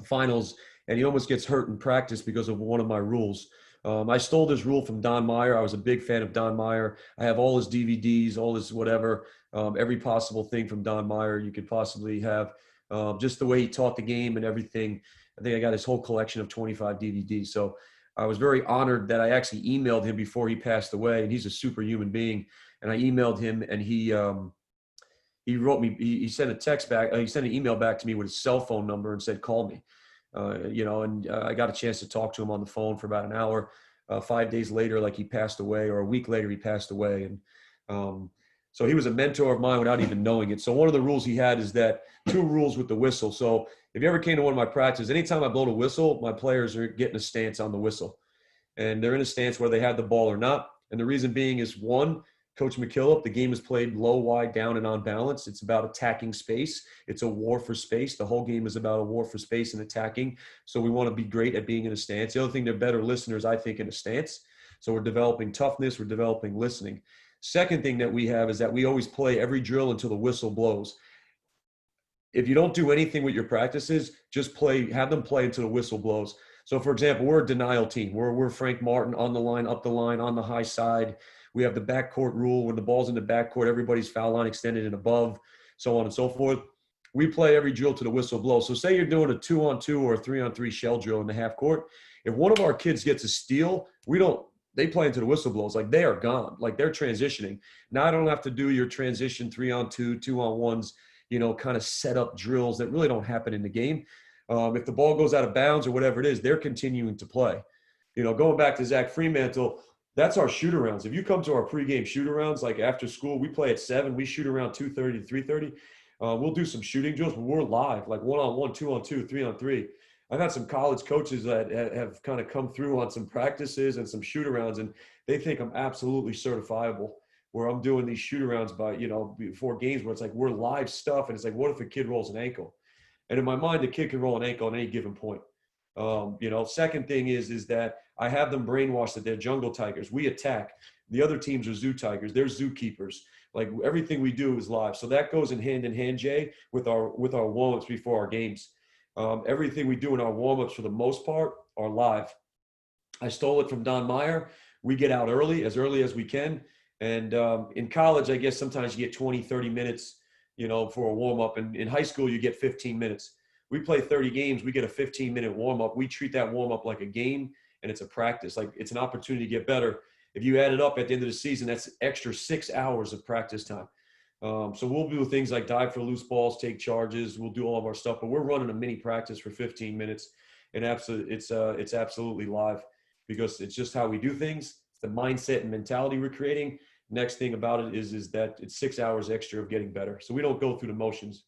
finals, and he almost gets hurt in practice because of one of my rules. I stole this rule from Don Meyer. I was a big fan of Don Meyer. I have all his DVDs, all his whatever, every possible thing from Don Meyer you could possibly have. Just the way he taught the game and everything. I think I got his whole collection of 25 DVDs. So I was very honored that I actually emailed him before he passed away, and he's a superhuman being. And I emailed him, and he wrote me. He sent a text back. He sent an email back to me with his cell phone number and said, "Call me." And I got a chance to talk to him on the phone for about an hour. 5 days later, like, he passed away, or a week later, he passed away. And so he was a mentor of mine without even knowing it. So one of the rules he had is that 2 rules with the whistle. So if you ever came to one of my practices, anytime I blow the whistle, my players are getting a stance on the whistle. And they're in a stance whether they have the ball or not. And the reason being is, one, Coach McKillop, the game is played low, wide, down, and on balance. It's about attacking space. It's a war for space. The whole game is about a war for space and attacking. So we want to be great at being in a stance. The other thing, they're better listeners, I think, in a stance. So we're developing toughness. We're developing listening. Second thing that we have is that we always play every drill until the whistle blows. If you don't do anything with your practices, just have them play until the whistle blows. So, for example, we're a denial team. We're Frank Martin, on the line, up the line, on the high side. We have the backcourt rule. When the ball's in the backcourt, everybody's foul line extended and above, so on and so forth. We play every drill to the whistle blow. So say you're doing a 2-on-2 or a 3-on-3 shell drill in the half court. If one of our kids gets a steal, they play into the whistle blows. Like, they are gone. Like, they're transitioning. Now I don't have to do your transition 3-on-2, 2-on-1s, kind of set up drills that really don't happen in the game. If the ball goes out of bounds or whatever it is, they're continuing to play. Going back to Zach Fremantle, that's our shoot-arounds. If you come to our pregame shoot-arounds, like after school, we play at 7. We shoot around 2:30 to 3:30. We'll do some shooting drills, but we're live, like 1-on-1, 2-on-2, 3-on-3. I've had some college coaches that have kind of come through on some practices and some shoot-arounds, and they think I'm absolutely certifiable, where I'm doing these shoot-arounds before games where it's like we're live stuff, and it's like, what if a kid rolls an ankle? And in my mind, the kid can roll an ankle on any given point. Second thing is that I have them brainwashed that they're jungle tigers. We attack. The other teams are zoo tigers. They're zookeepers. Like, everything we do is live. So that goes in hand, Jay, with our warm-ups before our games. Everything we do in our warm-ups, for the most part, are live. I stole it from Don Meyer. We get out early as we can. And in college, I guess sometimes you get 20, 30 minutes, for a warm-up. And in high school, you get 15 minutes. We play 30 games. We get a 15-minute warm-up. We treat that warm-up like a game, and it's a practice. Like, it's an opportunity to get better. If you add it up at the end of the season, that's extra 6 hours of practice time. So we'll do things like dive for loose balls, take charges. We'll do all of our stuff, but we're running a mini practice for 15 minutes, and it's absolutely live because it's just how we do things. It's the mindset and mentality we're creating. Next thing about it is that it's 6 hours extra of getting better. So we don't go through the motions.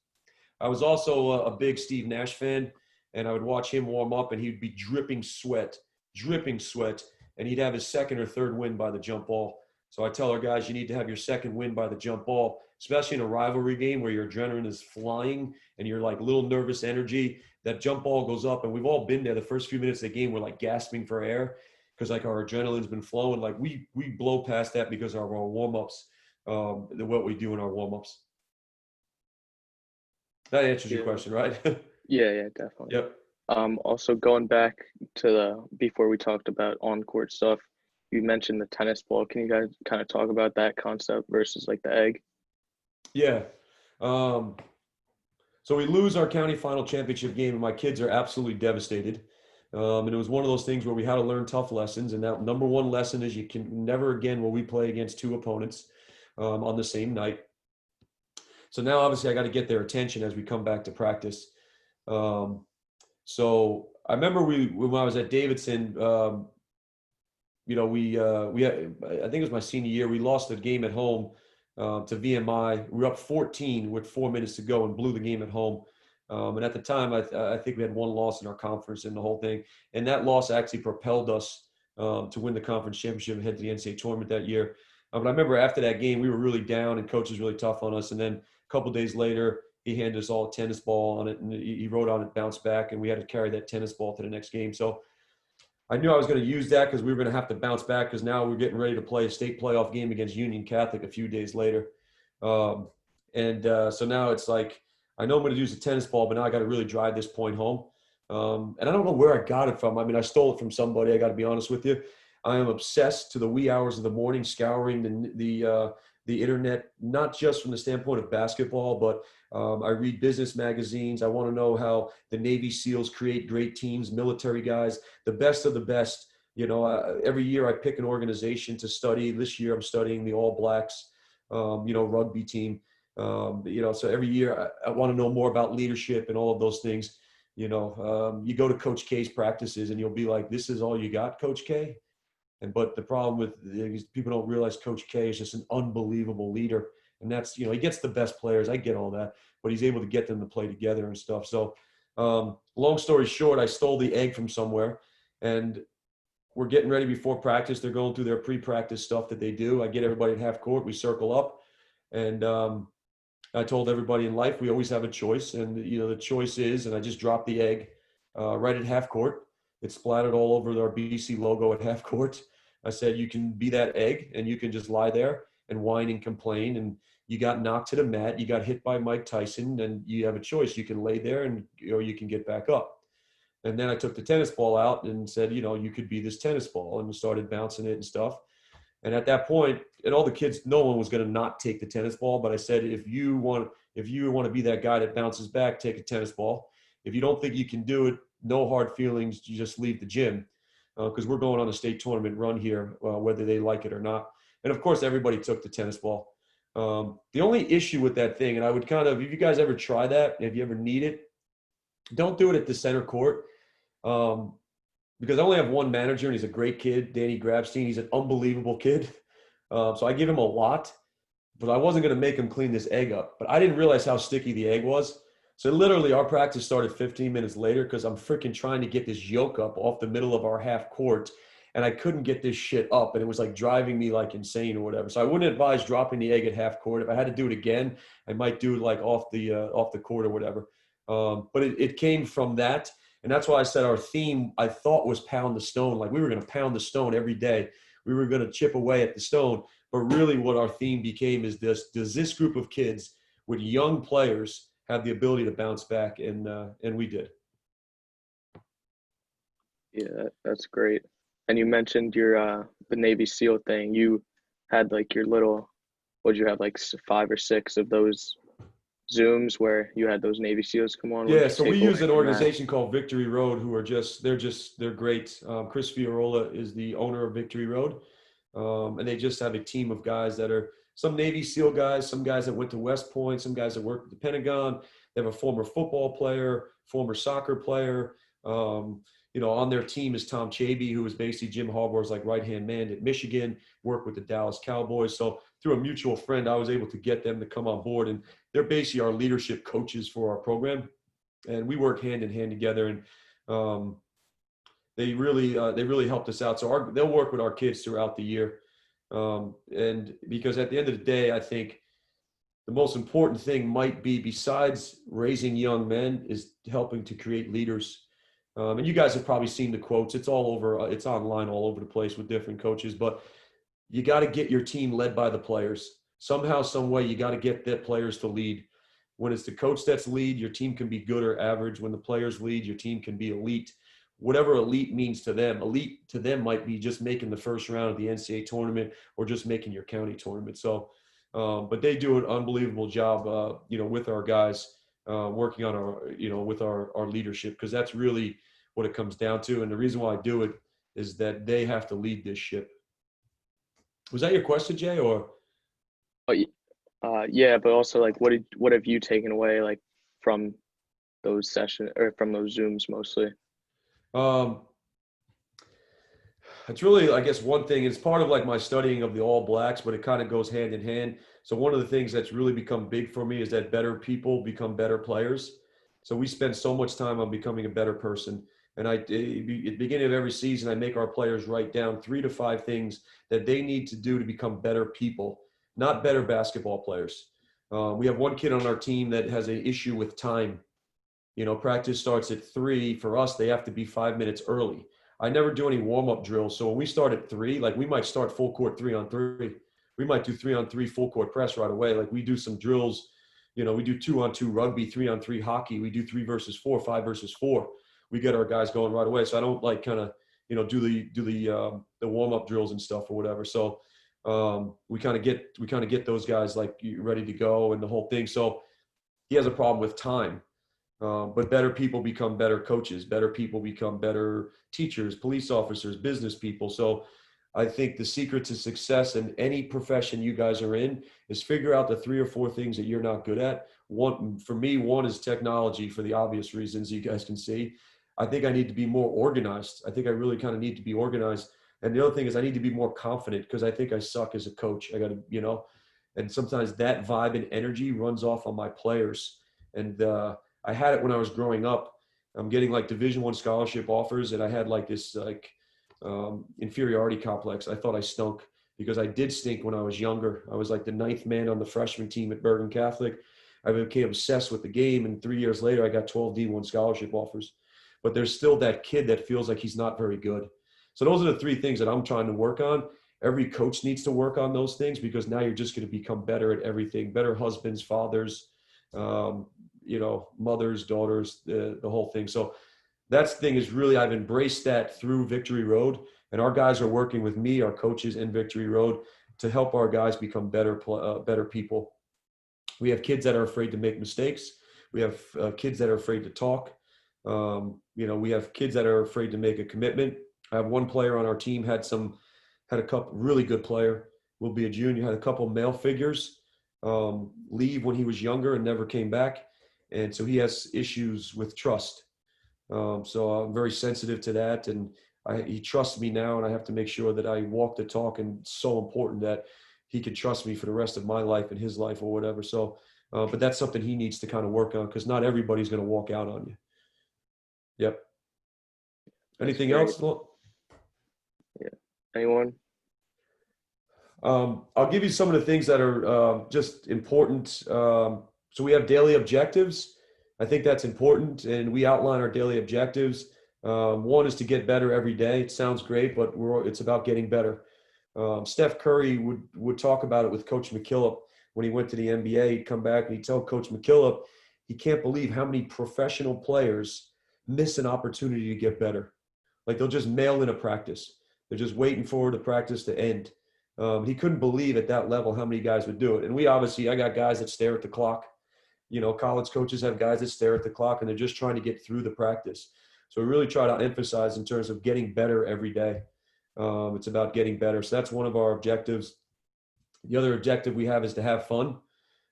I was also a big Steve Nash fan, and I would watch him warm up, and he'd be dripping sweat, and he'd have his second or third win by the jump ball. So I tell our guys, you need to have your second win by the jump ball, especially in a rivalry game where your adrenaline is flying and you're like little nervous energy. That jump ball goes up, and we've all been there. The first few minutes of the game, we're like gasping for air because like our adrenaline's been flowing. Like, we blow past that because of our warm-ups, what we do in our warm-ups. That answers your question, right? Yeah, definitely. Yep. Also, going back to before we talked about on-court stuff, you mentioned the tennis ball. Can you guys kind of talk about that concept versus like the egg? Yeah. So we lose our county final championship game, and my kids are absolutely devastated. And it was one of those things where we had to learn tough lessons. And that number one lesson is you can never again will we play against 2 opponents. on the same night. So now obviously I got to get their attention as we come back to practice. So I remember when I was at Davidson, we had, I think it was my senior year, we lost the game at home to VMI. We were up 14 with 4 minutes to go and blew the game at home. And at the time, I think we had one loss in our conference in the whole thing. And that loss actually propelled us to win the conference championship and head to the NCAA tournament that year. But I remember after that game, we were really down and coach was really tough on us. And then a couple of days later, he handed us all a tennis ball on it, and he wrote on it, bounce back, and we had to carry that tennis ball to the next game. So I knew I was going to use that because we were going to have to bounce back because now we're getting ready to play a state playoff game against Union Catholic a few days later. So now it's like, I know I'm going to use the tennis ball, but now I got to really drive this point home. And I don't know where I got it from. I mean, I stole it from somebody. I got to be honest with you. I am obsessed to the wee hours of the morning, scouring the internet, not just from the standpoint of basketball, but I read business magazines. I want to know how the Navy SEALs create great teams, military guys, the best of the best. Every year I pick an organization to study. This year I'm studying the All Blacks, rugby team. So every year I want to know more about leadership and all of those things. You go to Coach K's practices and you'll be like, this is all you got, Coach K? But the problem with people don't realize Coach K is just an unbelievable leader. And that's, he gets the best players. I get all that, but he's able to get them to play together and stuff. So long story short, I stole the egg from somewhere and we're getting ready before practice. They're going through their pre-practice stuff that they do. I get everybody at half court. We circle up and I told everybody in life, we always have a choice. And, the choice is, and I just dropped the egg right at half court. It splattered all over our BC logo at half court. I said, you can be that egg and you can just lie there and whine and complain. And you got knocked to the mat. You got hit by Mike Tyson and you have a choice. You can lay there or you can get back up. And then I took the tennis ball out and said, you could be this tennis ball, and started bouncing it and stuff. And at that point, and all the kids, no one was going to not take the tennis ball. But I said, if you want to be that guy that bounces back, take a tennis ball. If you don't think you can do it, no hard feelings. You just leave the gym because we're going on a state tournament run here, whether they like it or not. And of course, everybody took the tennis ball. The only issue with that thing, and I would if you guys ever try that, if you ever need it, don't do it at the center court. Because I only have one manager and he's a great kid, Danny Grabstein. He's an unbelievable kid. So I give him a lot, but I wasn't going to make him clean this egg up. But I didn't realize how sticky the egg was. So literally our practice started 15 minutes later because I'm freaking trying to get this yoke up off the middle of our half court. And I couldn't get this shit up. And it was like driving me like insane or whatever. So I wouldn't advise dropping the egg at half court. If I had to do it again, I might do it like off the court or whatever. But it came from that. And that's why I said our theme, I thought, was pound the stone. Like we were going to pound the stone every day. We were going to chip away at the stone. But really what our theme became is this: does this group of kids with young players have the ability to bounce back? And we did. Yeah, that's great. And you mentioned your the Navy SEAL thing. You had like your little, what'd you have, like 5 or 6 of those Zooms where you had those Navy SEAls come on? Yeah, so we use an organization called Victory Road, who are they're great. Chris Fiorola is the owner of Victory Road. And they just have a team of guys that are some Navy SEAL guys, some guys that went to West Point, some guys that worked at the Pentagon. They have a former football player, former soccer player. On their team is Tom Chaby, who was basically Jim Harbaugh's like right-hand man at Michigan, worked with the Dallas Cowboys. So through a mutual friend, I was able to get them to come on board. And they're basically our leadership coaches for our program. And we work hand in hand together. And they really helped us out. So they'll work with our kids throughout the year. And because at the end of the day, I think the most important thing might be, besides raising young men, is helping to create leaders. And you guys have probably seen the quotes. It's all over. It's online all over the place with different coaches. But you got to get your team led by the players. Somehow, some way, you got to get the players to lead. When it's the coach that's lead, your team can be good or average. When the players lead, your team can be elite. Whatever elite means to them. Elite to them might be just making the first round of the NCAA tournament or just making your county tournament. So, but they do an unbelievable job, with our guys, working on with our leadership, because that's really what it comes down to. And the reason why I do it is that they have to lead this ship. Was that your question, Jay, or? But yeah, but also like what have you taken away like from those sessions or from those Zooms mostly? Um, it's really, I guess, one thing. It's part of like my studying of the All Blacks, but it kind of goes hand in hand. So one of the things that's really become big for me is that better people become better players. So we spend so much time on becoming a better person. And at the beginning of every season, I make our players write down 3 to 5 things that they need to do to become better people, not better basketball players. We have one kid on our team that has an issue with time. Practice starts at 3. For us, they have to be 5 minutes early. I never do any warm-up drills. So when we start at 3, like we might start full court 3-on-3. We might do 3-on-3 full court press right away. Like we do some drills, we do 2-on-2 rugby, 3-on-3 hockey. We do 3 versus 4, 5 versus 4. We get our guys going right away. So I don't like kind of, do the warm-up drills and stuff or whatever. So we kind of get those guys like ready to go and the whole thing. So he has a problem with time. But better people become better coaches. Better people become better teachers, police officers, business people. So I think the secret to success in any profession you guys are in is figure out the 3 or 4 things that you're not good at. One, for me, one is technology for the obvious reasons you guys can see. I think I need to be more organized. I think I really kind of need to be organized. And the other thing is I need to be more confident because I think I suck as a coach. I got to, and sometimes that vibe and energy runs off on my players. And, I had it when I was growing up. I'm getting like Division I scholarship offers, and I had like this inferiority complex. I thought I stunk because I did stink when I was younger. I was like the 9th man on the freshman team at Bergen Catholic. I became obsessed with the game, and 3 years later, I got 12 D1 scholarship offers. But there's still that kid that feels like he's not very good. So those are the 3 things that I'm trying to work on. Every coach needs to work on those things because now you're just going to become better at everything. Better husbands, fathers, mothers, daughters, the whole thing. So that's the thing is really I've embraced that through Victory Road, and our guys are working with me, our coaches in Victory Road, to help our guys become better people. We have kids that are afraid to make mistakes. We have kids that are afraid to talk. We have kids that are afraid to make a commitment. I have one player on our team had a couple really good player, will be a junior, had a couple male figures leave when he was younger and never came back. And so he has issues with trust. So I'm very sensitive to that. And he trusts me now, and I have to make sure that I walk the talk. And it's so important that he can trust me for the rest of my life and his life or whatever. So, but that's something he needs to kind of work on because not everybody's going to walk out on you. Yep. Anything else? Yeah. Anyone? I'll give you some of the things that are just important. So we have daily objectives. I think that's important, and we outline our daily objectives. One is to get better every day. It sounds great, but it's about getting better. Steph Curry would talk about it with Coach McKillop when he went to the NBA. He'd come back and he'd tell Coach McKillop he can't believe how many professional players miss an opportunity to get better. Like they'll just mail in a practice. They're just waiting for the practice to end. He couldn't believe at that level how many guys would do it. And I got guys that stare at the clock. College coaches have guys that stare at the clock and they're just trying to get through the practice. So we really try to emphasize in terms of getting better every day. It's about getting better. So that's one of our objectives. The other objective we have is to have fun.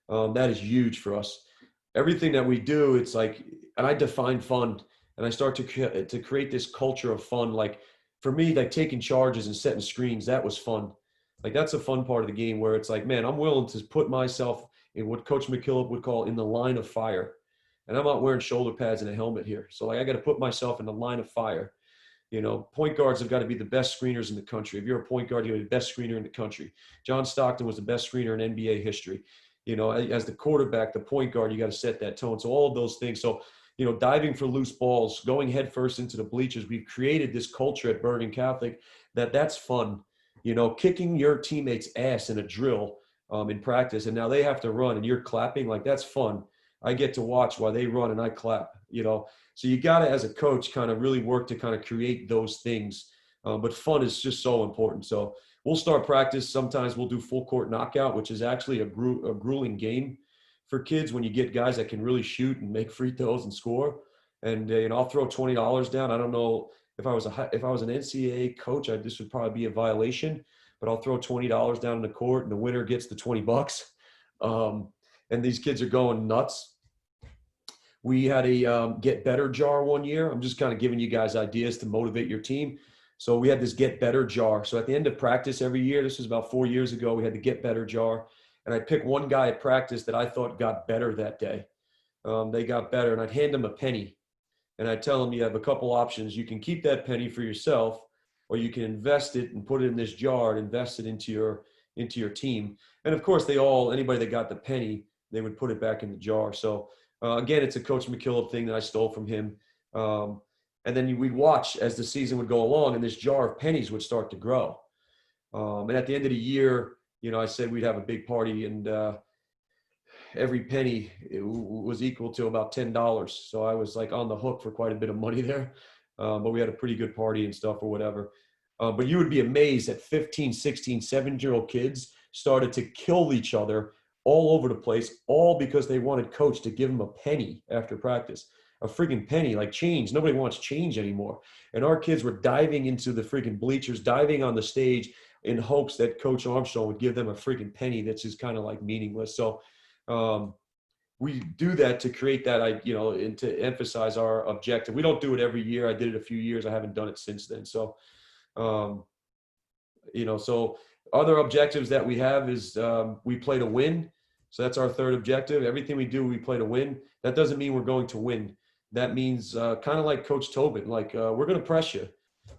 That is huge for us. Everything that we do, it's like, and I define fun, and I start to create this culture of fun. Like for me, like taking charges and setting screens, that was fun. Like that's a fun part of the game where it's like, man, I'm willing to put myself in what Coach McKillop would call in the line of fire. And I'm not wearing shoulder pads and a helmet here. So like I got to put myself in the line of fire. Point guards have got to be the best screeners in the country. If you're a point guard, you're the best screener in the country. John Stockton was the best screener in NBA history. As the quarterback, the point guard, you got to set that tone. So all of those things. So, diving for loose balls, going headfirst into the bleachers, we've created this culture at Bergen Catholic that's fun. Kicking your teammates' ass in a drill in practice, and now they have to run and you're clapping, like that's fun. I get to watch while they run and I clap, So you got to, as a coach, kind of really work to kind of create those things. But fun is just so important. So we'll start practice. Sometimes we'll do full court knockout, which is actually a grueling game for kids when you get guys that can really shoot and make free throws and score. And I'll throw $20 down. I don't know if I was an NCAA coach, this would probably be a violation. but I'll throw $20 down in the court and the winner gets the $20. And these kids are going nuts. We had a get better jar one year. I'm just kind of giving you guys ideas to motivate your team. So we had this get better jar. So at the end of practice every year, this was about 4 years ago, we had the get better jar. And I'd pick one guy at practice that I thought got better that day. They got better, and I'd hand them a penny. And I'd tell them, you have a couple options. You can keep that penny for yourself, or you can invest it and put it in this jar and invest it into your team. And of course, anybody that got the penny, they would put it back in the jar. So again, it's a Coach McKillop thing that I stole from him. And then we'd watch as the season would go along, and this jar of pennies would start to grow. And at the end of the year, I said we'd have a big party, and every penny was equal to about $10. So I was like on the hook for quite a bit of money there. But we had a pretty good party and stuff or whatever. But you would be amazed that 15, 16, 17-year-old kids started to kill each other all over the place, all because they wanted coach to give them a penny after practice. A freaking penny, like change. Nobody wants change anymore. And our kids were diving into the freaking bleachers, diving on the stage in hopes that Coach Armstrong would give them a freaking penny that's just kind of like meaningless. So we do that to create that, and to emphasize our objective. We don't do it every year. I did it a few years. I haven't done it since then. So, so other objectives that we have is we play to win. So that's our third objective. Everything we do, we play to win. That doesn't mean we're going to win. That means kind of like Coach Tobin, like we're going to press you.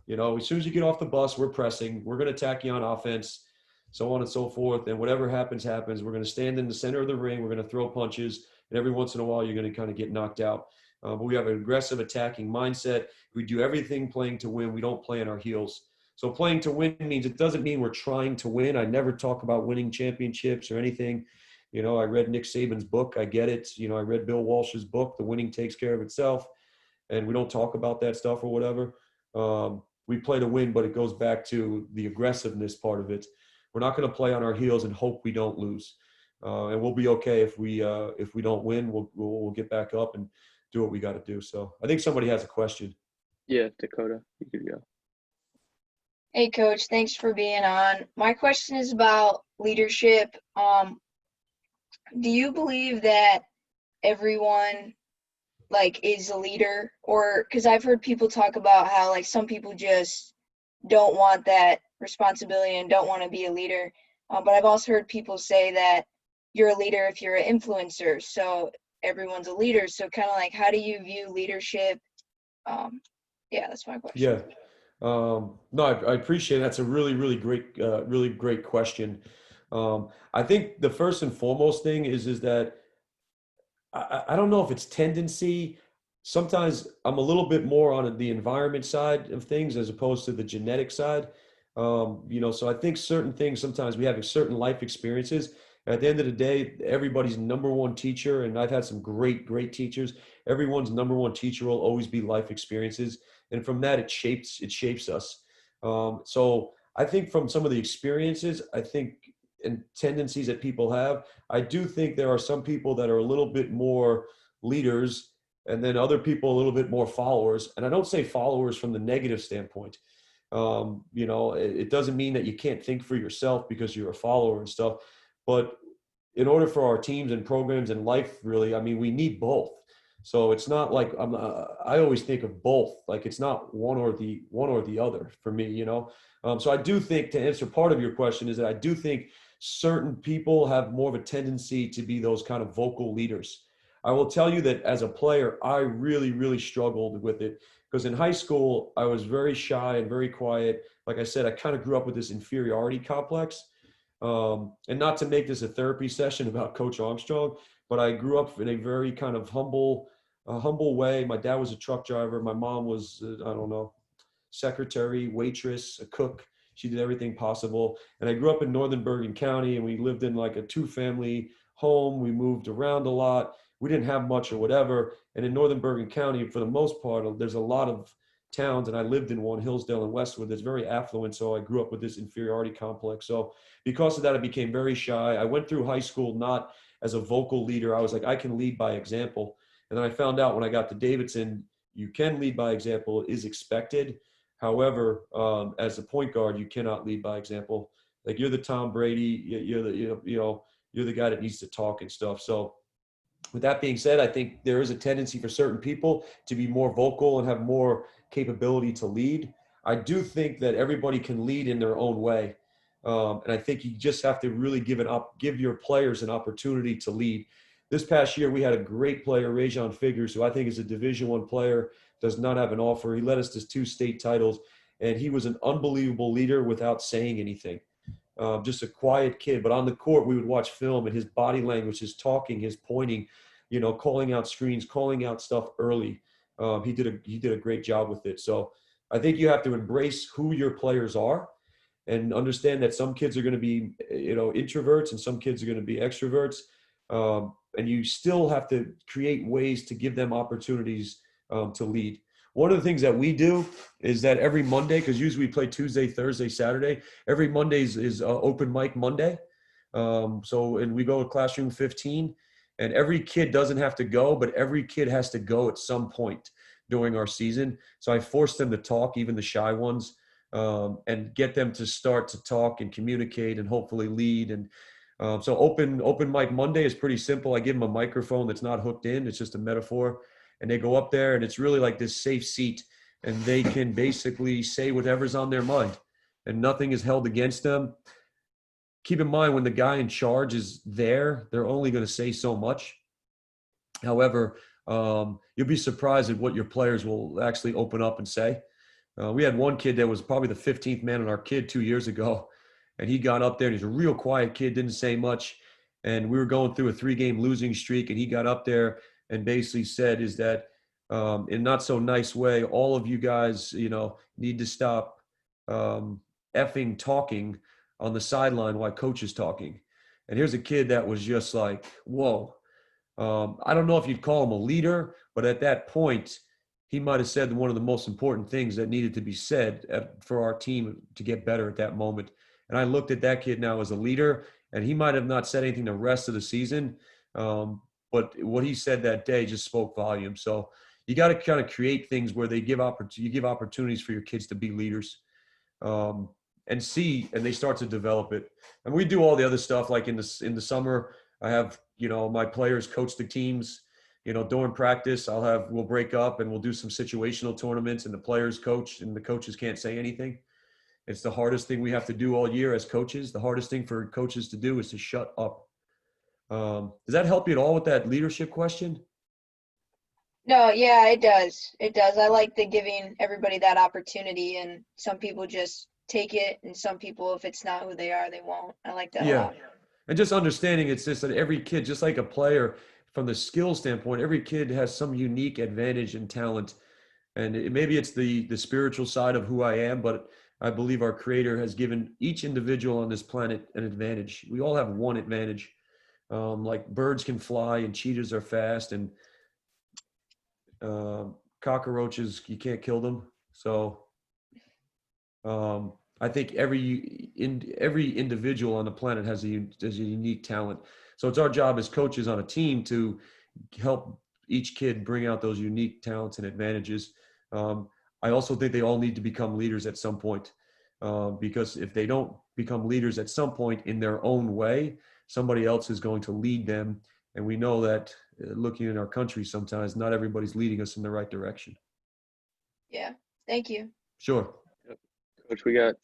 As soon as you get off the bus, we're pressing. We're going to attack you on offense, so on and so forth. And whatever happens, happens. We're going to stand in the center of the ring. We're going to throw punches. And every once in a while, you're going to kind of get knocked out. But we have an aggressive attacking mindset. We do everything playing to win. We don't play on our heels. So playing to win means it doesn't mean we're trying to win. I never talk about winning championships or anything. I read Nick Saban's book. I get it. I read Bill Walsh's book, The Winning Takes Care of Itself. And we don't talk about that stuff or whatever. We play to win, but it goes back to the aggressiveness part of it. We're not going to play on our heels and hope we don't lose. And we'll be okay if we don't win. We'll get back up and do what we got to do. So I think somebody has a question. Yeah, Dakota, you could go. Hey, Coach. Thanks for being on. My question is about leadership. Do you believe that everyone is a leader, or because I've heard people talk about how some people just don't want that responsibility and don't want to be a leader, but I've also heard people say that you're a leader if you're an influencer, so everyone's a leader. So kind of how do you view leadership? That's my question. Yeah. No, I appreciate it. That's a really, really great question. I think the first and foremost thing is that I don't know if it's tendency. Sometimes I'm a little bit more on the environment side of things as opposed to the genetic side. So I think certain things, sometimes we have certain life experiences. At the end of the day, everybody's number one teacher, and I've had some great teachers. Everyone's number one teacher will always be life experiences. And from that, it shapes us. So I think from some of the experiences, and tendencies that people have, I do think there are some people that are a little bit more leaders, and then other people a little bit more followers. And I don't say followers from the negative standpoint. It doesn't mean that you can't think for yourself because you're a follower and stuff. But in order for our teams and programs and life, really, we need both. So it's not like I always think of both. It's not one or the other for me. So I do think, to answer part of your question, is that I do think certain people have more of a tendency to be those kind of vocal leaders. I will tell you that as a player, I really, really struggled with it, because in high school, I was very shy and very quiet. Like I said, I kind of grew up with this inferiority complex. And not to make this a therapy session about Coach Armstrong, but I grew up in a very kind of humble way. My dad was a truck driver. My mom was, secretary, waitress, a cook. She did everything possible. And I grew up in northern Bergen County, and we lived in a 2-family home. We moved around a lot. We didn't have much or whatever. And in northern Bergen County, for the most part, there's a lot of towns, and I lived in one, Hillsdale and Westwood, that's very affluent. So I grew up with this inferiority complex. So because of that, I became very shy. I went through high school not as a vocal leader. I was like, I can lead by example. And then I found out when I got to Davidson, you can lead by example. It is expected. However, as a point guard, you cannot lead by example. Like you're the Tom Brady, you're the you're the guy that needs to talk and stuff. So with that being said, I think there is a tendency for certain people to be more vocal and have more capability to lead. I do think that everybody can lead in their own way. And I think you just have to really give your players an opportunity to lead. This past year, we had a great player, Rajon Figures, who I think is a Division I player, does not have an offer. He led us to 2 state titles, and he was an unbelievable leader without saying anything. Just a quiet kid, but on the court, we would watch film and his body language, his talking, his pointing, calling out screens, calling out stuff early. He did a great job with it. So I think you have to embrace who your players are and understand that some kids are going to be, introverts and some kids are going to be extroverts. And you still have to create ways to give them opportunities to lead. One of the things that we do is that every Monday, because usually we play Tuesday, Thursday, Saturday, every Monday is open mic Monday. And we go to classroom 15, and every kid doesn't have to go, but every kid has to go at some point during our season. So I force them to talk, even the shy ones, and get them to start to talk and communicate and hopefully lead. And so open mic Monday is pretty simple. I give them a microphone that's not hooked in. It's just a metaphor. And they go up there, and it's really like this safe seat, and they can basically say whatever's on their mind, and nothing is held against them. Keep in mind, when the guy in charge is there, they're only going to say so much. However, you'll be surprised at what your players will actually open up and say. We had one kid that was probably the 15th man on our kid 2 years ago, and he got up there, and he's a real quiet kid, didn't say much. And we were going through a 3-game losing streak, and he got up there and basically said is that in not so nice way, all of you guys, need to stop effing talking on the sideline while coach is talking. And here's a kid that was just like, whoa. I don't know if you'd call him a leader, but at that point, he might have said one of the most important things that needed to be said for our team to get better at that moment. And I looked at that kid now as a leader, and he might have not said anything the rest of the season. But what he said that day just spoke volumes. So you got to kind of create things where you give opportunities for your kids to be leaders, and they start to develop it. And we do all the other stuff. Like in the summer, I have, my players coach the teams, during practice, we'll break up and we'll do some situational tournaments, and the players coach and the coaches can't say anything. It's the hardest thing we have to do all year as coaches. The hardest thing for coaches to do is to shut up. Does that help you at all with that leadership question? No, yeah, it does. It does. I like the giving everybody that opportunity, and some people just take it, and some people, if it's not who they are, they won't. I like that a lot. And just understanding it's just that every kid, just like a player, from the skill standpoint, every kid has some unique advantage and talent. And maybe it's the spiritual side of who I am, but I believe our Creator has given each individual on this planet an advantage. We all have one advantage. Like birds can fly and cheetahs are fast, and cockroaches, you can't kill them. So I think every individual on the planet has a unique talent. So it's our job as coaches on a team to help each kid bring out those unique talents and advantages. I also think they all need to become leaders at some point, because if they don't become leaders at some point in their own way, somebody else is going to lead them. And we know that looking in our country, sometimes not everybody's leading us in the right direction. Yeah. Thank you. Sure. Coach, we got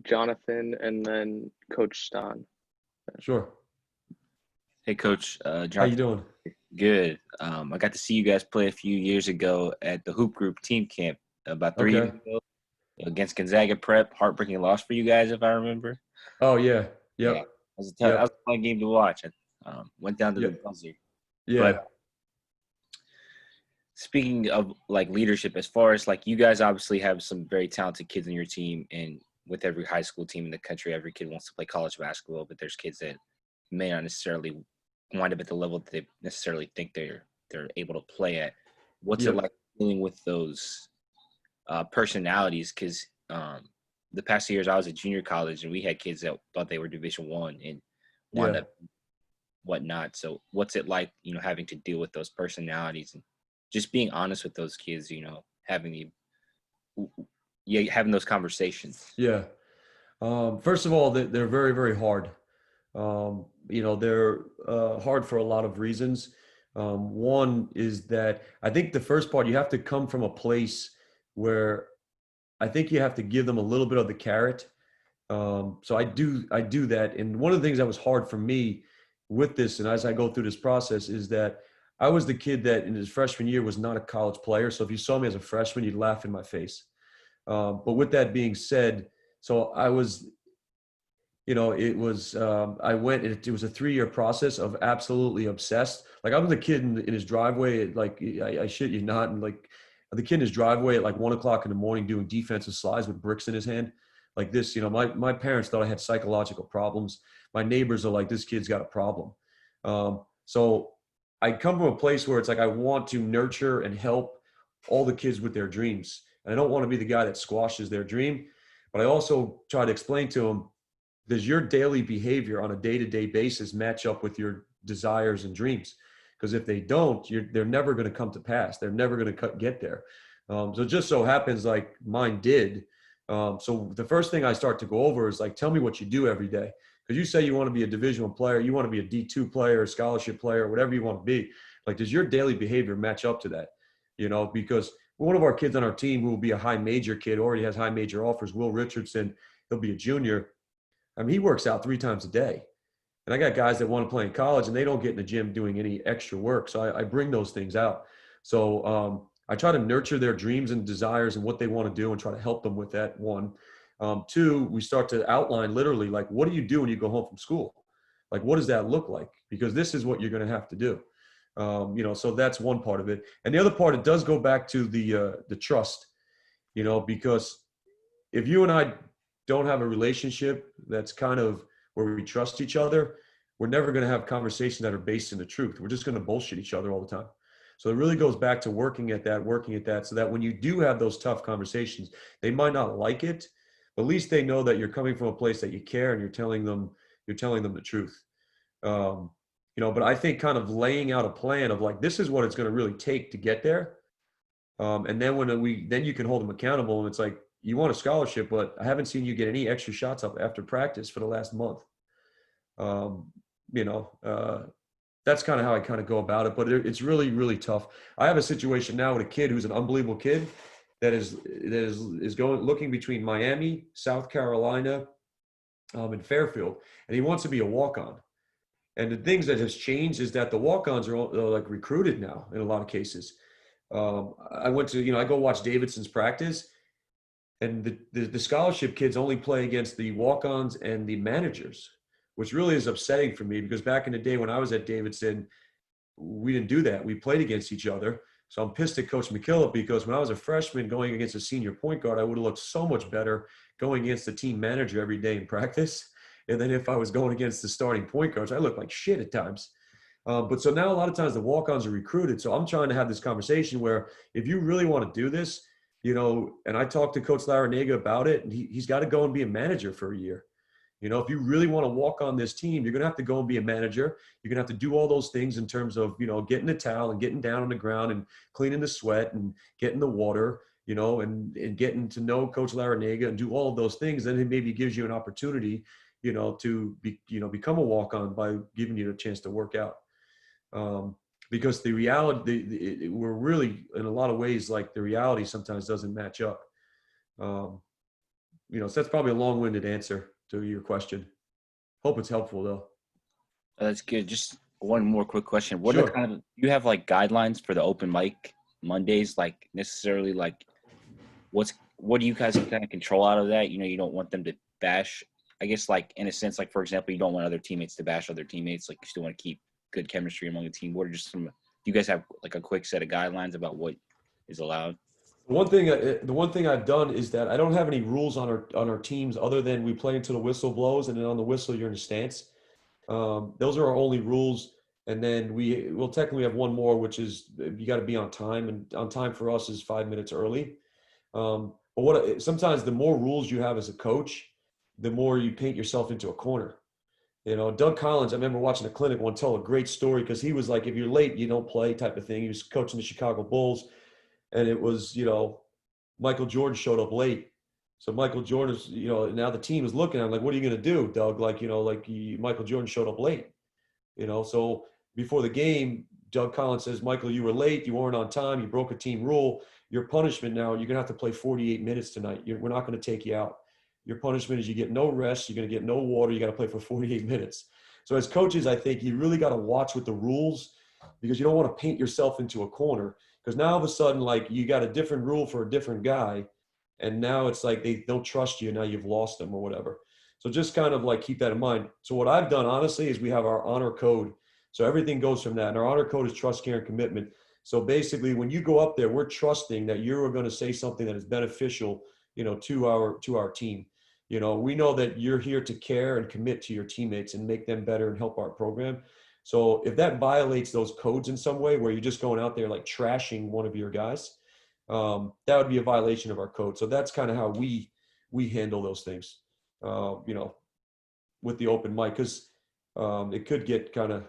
Jonathan and then Coach Stan. Sure. Hey, Coach. Jonathan. How you doing? Good. I got to see you guys play a few years ago at the Hoop Group team camp about 3 years ago against Gonzaga Prep. Heartbreaking loss for you guys, if I remember. Oh, yeah. Yep. Yeah. That was a fun game to watch. I went down to the buzzer. Yeah. But speaking of like leadership, as far as like you guys obviously have some very talented kids on your team, and with every high school team in the country, every kid wants to play college basketball, but there's kids that may not necessarily wind up at the level that they necessarily think they're able to play at. What's it like dealing with those personalities? Because the past 2 years I was at junior college, and we had kids that thought they were Division I and wound up whatnot. So what's it like, having to deal with those personalities and just being honest with those kids, having those conversations? Yeah. First of all, they're very, very hard. They're hard for a lot of reasons. One is that I think the first part, you have to come from a place where I think you have to give them a little bit of the carrot. So I do that. And one of the things that was hard for me with this, and as I go through this process, is that I was the kid that in his freshman year was not a college player. So if you saw me as a freshman, you'd laugh in my face. But with that being said, so I was, it was, I went, it was a 3-year process of absolutely obsessed. Like I was a kid in his driveway, like I shit you not. And like the kid in his driveway at like 1 o'clock in the morning doing defensive slides with bricks in his hand. Like this, my parents thought I had psychological problems. My neighbors are like, this kid's got a problem. So I come from a place where it's like, I want to nurture and help all the kids with their dreams. And I don't want to be the guy that squashes their dream, but I also try to explain to them, does your daily behavior on a day-to-day basis match up with your desires and dreams? Because if they don't, they're never going to come to pass. They're never going to get there. So it just so happens like mine did. So the first thing I start to go over is like, tell me what you do every day. Because you say you want to be a Division I player, you want to be a D2 player, a scholarship player, whatever you want to be. Like, does your daily behavior match up to that? Because one of our kids on our team who will be a high major kid, already has high major offers, Will Richardson, he'll be a junior. I mean, he works out 3 times a day. And I got guys that want to play in college and they don't get in the gym doing any extra work. So I bring those things out. So I try to nurture their dreams and desires and what they want to do and try to help them with that, one. 2, we start to outline literally like, what do you do when you go home from school? Like, what does that look like? Because this is what you're going to have to do. So that's one part of it. And the other part, it does go back to the trust, because if you and I don't have a relationship that's kind of where we trust each other, we're never going to have conversations that are based in the truth. We're just going to bullshit each other all the time. So it really goes back to working at that so that when you do have those tough conversations, they might not like it, but at least they know that you're coming from a place that you care and you're telling them the truth. But I think kind of laying out a plan of like, this is what it's going to really take to get there. And then then you can hold them accountable. And it's like, you want a scholarship, but I haven't seen you get any extra shots up after practice for the last month. That's kind of how I kind of go about it, but it's really, really tough. I have a situation now with a kid who's an unbelievable kid that is looking between Miami, South Carolina, and Fairfield, and he wants to be a walk-on. And the things that has changed is that the walk-ons are like recruited now in a lot of cases. I go watch Davidson's practice, and the scholarship kids only play against the walk-ons and the managers, which really is upsetting for me because back in the day when I was at Davidson, we didn't do that. We played against each other. So I'm pissed at Coach McKillop because when I was a freshman going against a senior point guard, I would have looked so much better going against the team manager every day in practice. And then if I was going against the starting point guards, I looked like shit at times. But so now a lot of times the walk-ons are recruited. So I'm trying to have this conversation where if you really want to do this, and I talked to Coach Larinaga about it, and he's got to go and be a manager for a year. If you really want to walk on this team, you're going to have to go and be a manager. You're going to have to do all those things in terms of, getting the towel and getting down on the ground and cleaning the sweat and getting the water, and getting to know Coach Larinaga and do all of those things. Then it maybe gives you an opportunity, to become a walk-on by giving you a chance to work out. Because the reality, we're really, in a lot of ways, like the reality sometimes doesn't match up. So that's probably a long-winded answer to your question. Hope it's helpful though. That's good. Just one more quick question. What Sure. are you have like guidelines for the open mic Mondays? Like necessarily like what do you guys kind of control out of that? You don't want them to bash, I guess, like in a sense, like for example, you don't want other teammates to bash other teammates. Like you still want to keep good chemistry among the team. What are just do you guys have like a quick set of guidelines about what is allowed? The one thing I've done is that I don't have any rules on our teams other than we play until the whistle blows, and then on the whistle you're in the stance. Those are our only rules. And then we'll technically have one more, which is you got to be on time, and on time for us is 5 minutes early. But sometimes the more rules you have as a coach, the more you paint yourself into a corner. Doug Collins, I remember watching a clinic one tell a great story because he was like, if you're late, you don't play type of thing. He was coaching the Chicago Bulls. And it was, Michael Jordan showed up late. So Michael Jordan's, now the team is looking at him like, what are you going to do, Doug? Like, Michael Jordan showed up late, so before the game, Doug Collins says, Michael, you were late. You weren't on time. You broke a team rule. Your punishment now, you're going to have to play 48 minutes tonight. We're not going to take you out. Your punishment is you get no rest. You're going to get no water. You got to play for 48 minutes. So as coaches, I think you really got to watch with the rules, because you don't want to paint yourself into a corner, because now all of a sudden, like, you got a different rule for a different guy. And now it's like they don't trust you. Now you've lost them or whatever. So just kind of like keep that in mind. So what I've done, honestly, is we have our honor code. So everything goes from that. And our honor code is trust, care, and commitment. So basically, when you go up there, we're trusting that you're going to say something that is beneficial, to our team. We know that you're here to care and commit to your teammates and make them better and help our program. So if that violates those codes in some way, where you're just going out there like trashing one of your guys, that would be a violation of our code. So that's kind of how we handle those things, with the open mic, because it could get kind of,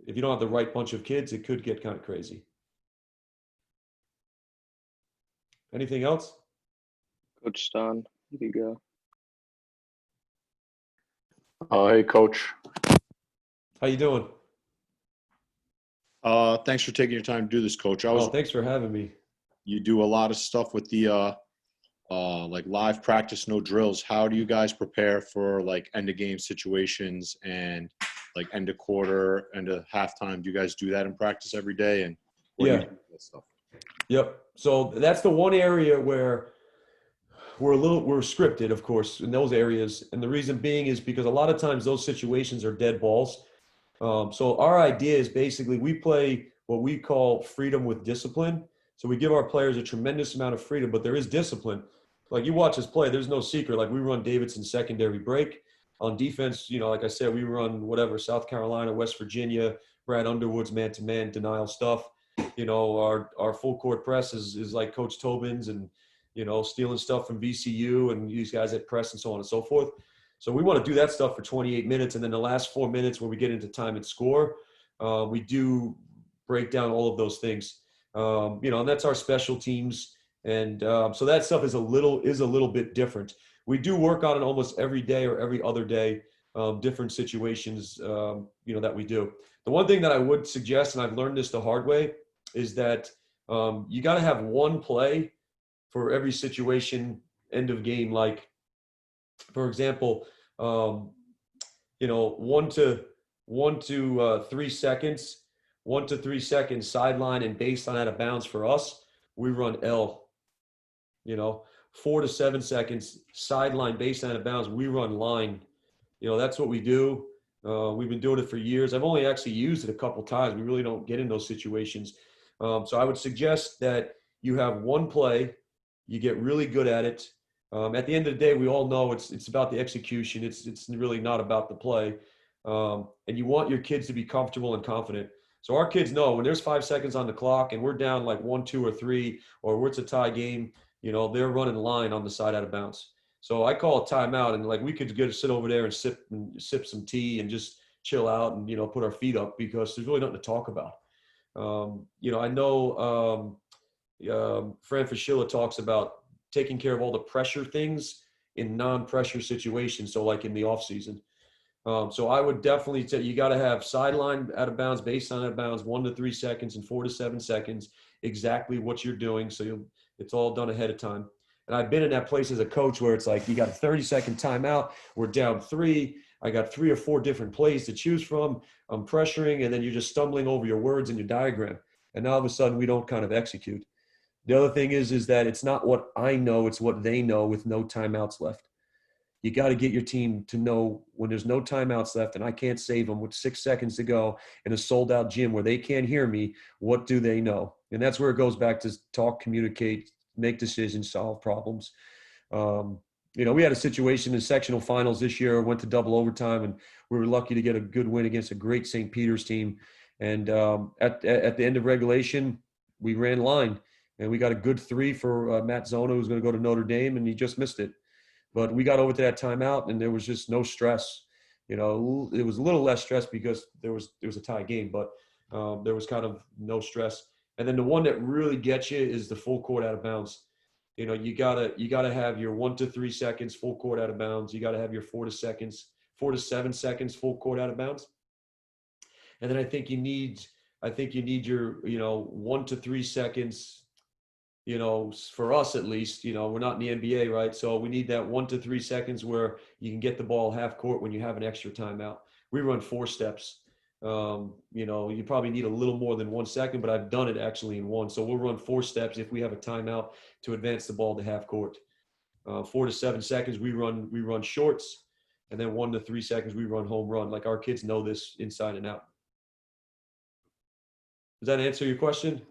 if you don't have the right bunch of kids, it could get kind of crazy. Anything else? Coach Stan, here you Oh, hey, Coach. How you doing? Thanks for taking your time to do this, Coach. Thanks for having me. You do a lot of stuff with the like live practice, no drills. How do you guys prepare for like end of game situations and like end of quarter, end of halftime? Do you guys do that in practice every day? And what do you do with that stuff? Yep. So that's the one area where we're scripted, of course, in those areas. And the reason being is because a lot of times those situations are dead balls. So our idea is basically we play what we call freedom with discipline. So we give our players a tremendous amount of freedom, but there is discipline. Like, you watch us play, there's no secret. Like, we run Davidson secondary break. On defense, like I said, we run whatever, South Carolina, West Virginia, Brad Underwood's man-to-man denial stuff. Our full court press is like Coach Tobin's, and, stealing stuff from VCU and these guys at press and so on and so forth. So we want to do that stuff for 28 minutes. And then the last 4 minutes where we get into time and score, we do break down all of those things. And that's our special teams. And so that stuff is a little bit different. We do work on it almost every day or every other day, different situations, that we do. The one thing that I would suggest, and I've learned this the hard way, is that you got to have one play for every situation, end of game. Like, for example, 1 to 3 seconds, 1 to 3 seconds sideline and baseline out of bounds for us, we run L. 4 to 7 seconds sideline baseline out of bounds, we run line. That's what we do. We've been doing it for years. I've only actually used it a couple times. We really don't get in those situations. So I would suggest that you have one play, you get really good at it. At the end of the day, we all know it's about the execution. It's really not about the play. And you want your kids to be comfortable and confident. So our kids know when there's 5 seconds on the clock and we're down like 1, 2, or 3, or it's a tie game, they're running line on the side out of bounds. So I call a timeout, and like we could sit over there and sip some tea and just chill out and, put our feet up, because there's really nothing to talk about. I know Fran Fraschilla talks about taking care of all the pressure things in non-pressure situations. So like in the off season. So I would definitely say you got to have sideline out of bounds, baseline out of bounds, 1 to 3 seconds and 4 to 7 seconds, exactly what you're doing. So it's all done ahead of time. And I've been in that place as a coach where it's like, you got a 30-second timeout. We're down 3. I got 3 or 4 different plays to choose from. I'm pressuring, and then you're just stumbling over your words and your diagram. And now all of a sudden we don't kind of execute. The other thing is that it's not what I know, it's what they know with no timeouts left. You got to get your team to know when there's no timeouts left and I can't save them with 6 seconds to go in a sold-out gym where they can't hear me, what do they know? And that's where it goes back to talk, communicate, make decisions, solve problems. We had a situation in sectional finals this year, went to double overtime, and we were lucky to get a good win against a great St. Peter's team. And at the end of regulation, we ran line, and we got a good 3 for Matt Zona, who's going to go to Notre Dame, and he just missed it. But we got over to that timeout, and there was just no stress. It was a little less stress because there was a tie game, but there was kind of no stress. And then the one that really gets you is the full court out of bounds. You know, you gotta have your 1 to 3 seconds full court out of bounds. You gotta have your 4 to 7 seconds full court out of bounds. And then I think you need your, 1 to 3 seconds, for us at least, we're not in the NBA, right? So we need that 1 to 3 seconds where you can get the ball half court when you have an extra timeout. We run 4 steps. You probably need a little more than 1 second, but I've done it actually in one. So we'll run 4 steps if we have a timeout to advance the ball to half court. 4 to 7 seconds, we run shorts, and then 1 to 3 seconds, we run home run. Like, our kids know this inside and out. Does that answer your question?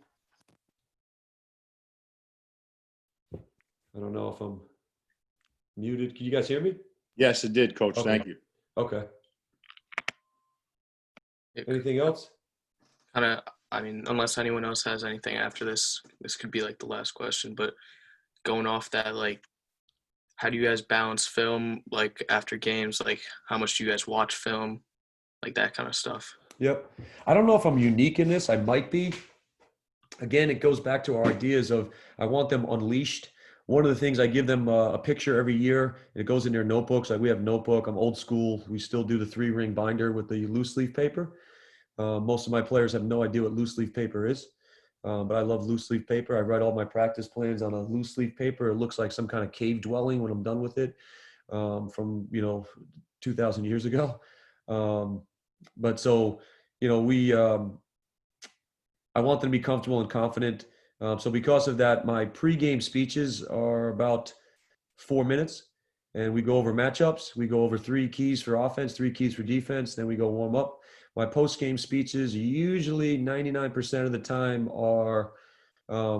I don't know if I'm muted. Can you guys hear me? Yes, it did, Coach. Okay. Thank you. Okay. Anything else? Unless anyone else has anything after this could be like the last question, but going off that, like, how do you guys balance film, like, after games? Like, how much do you guys watch film? Like, that kind of stuff. Yep. I don't know if I'm unique in this. I might be. Again, it goes back to our ideas of, I want them unleashed. One of the things, I give them a picture every year, and it goes in their notebooks. Like, we have notebook. I'm old school. We still do the 3-ring binder with the loose leaf paper. Most of my players have no idea what loose leaf paper is, but I love loose leaf paper. I write all my practice plans on a loose leaf paper. It looks like some kind of cave dwelling when I'm done with it, from 2,000 years ago. But so, I want them to be comfortable and confident. So because of that, my pregame speeches are about 4 minutes, and we go over matchups. We go over 3 keys for offense, 3 keys for defense. Then we go warm up. My post-game speeches, usually 99% of the time, are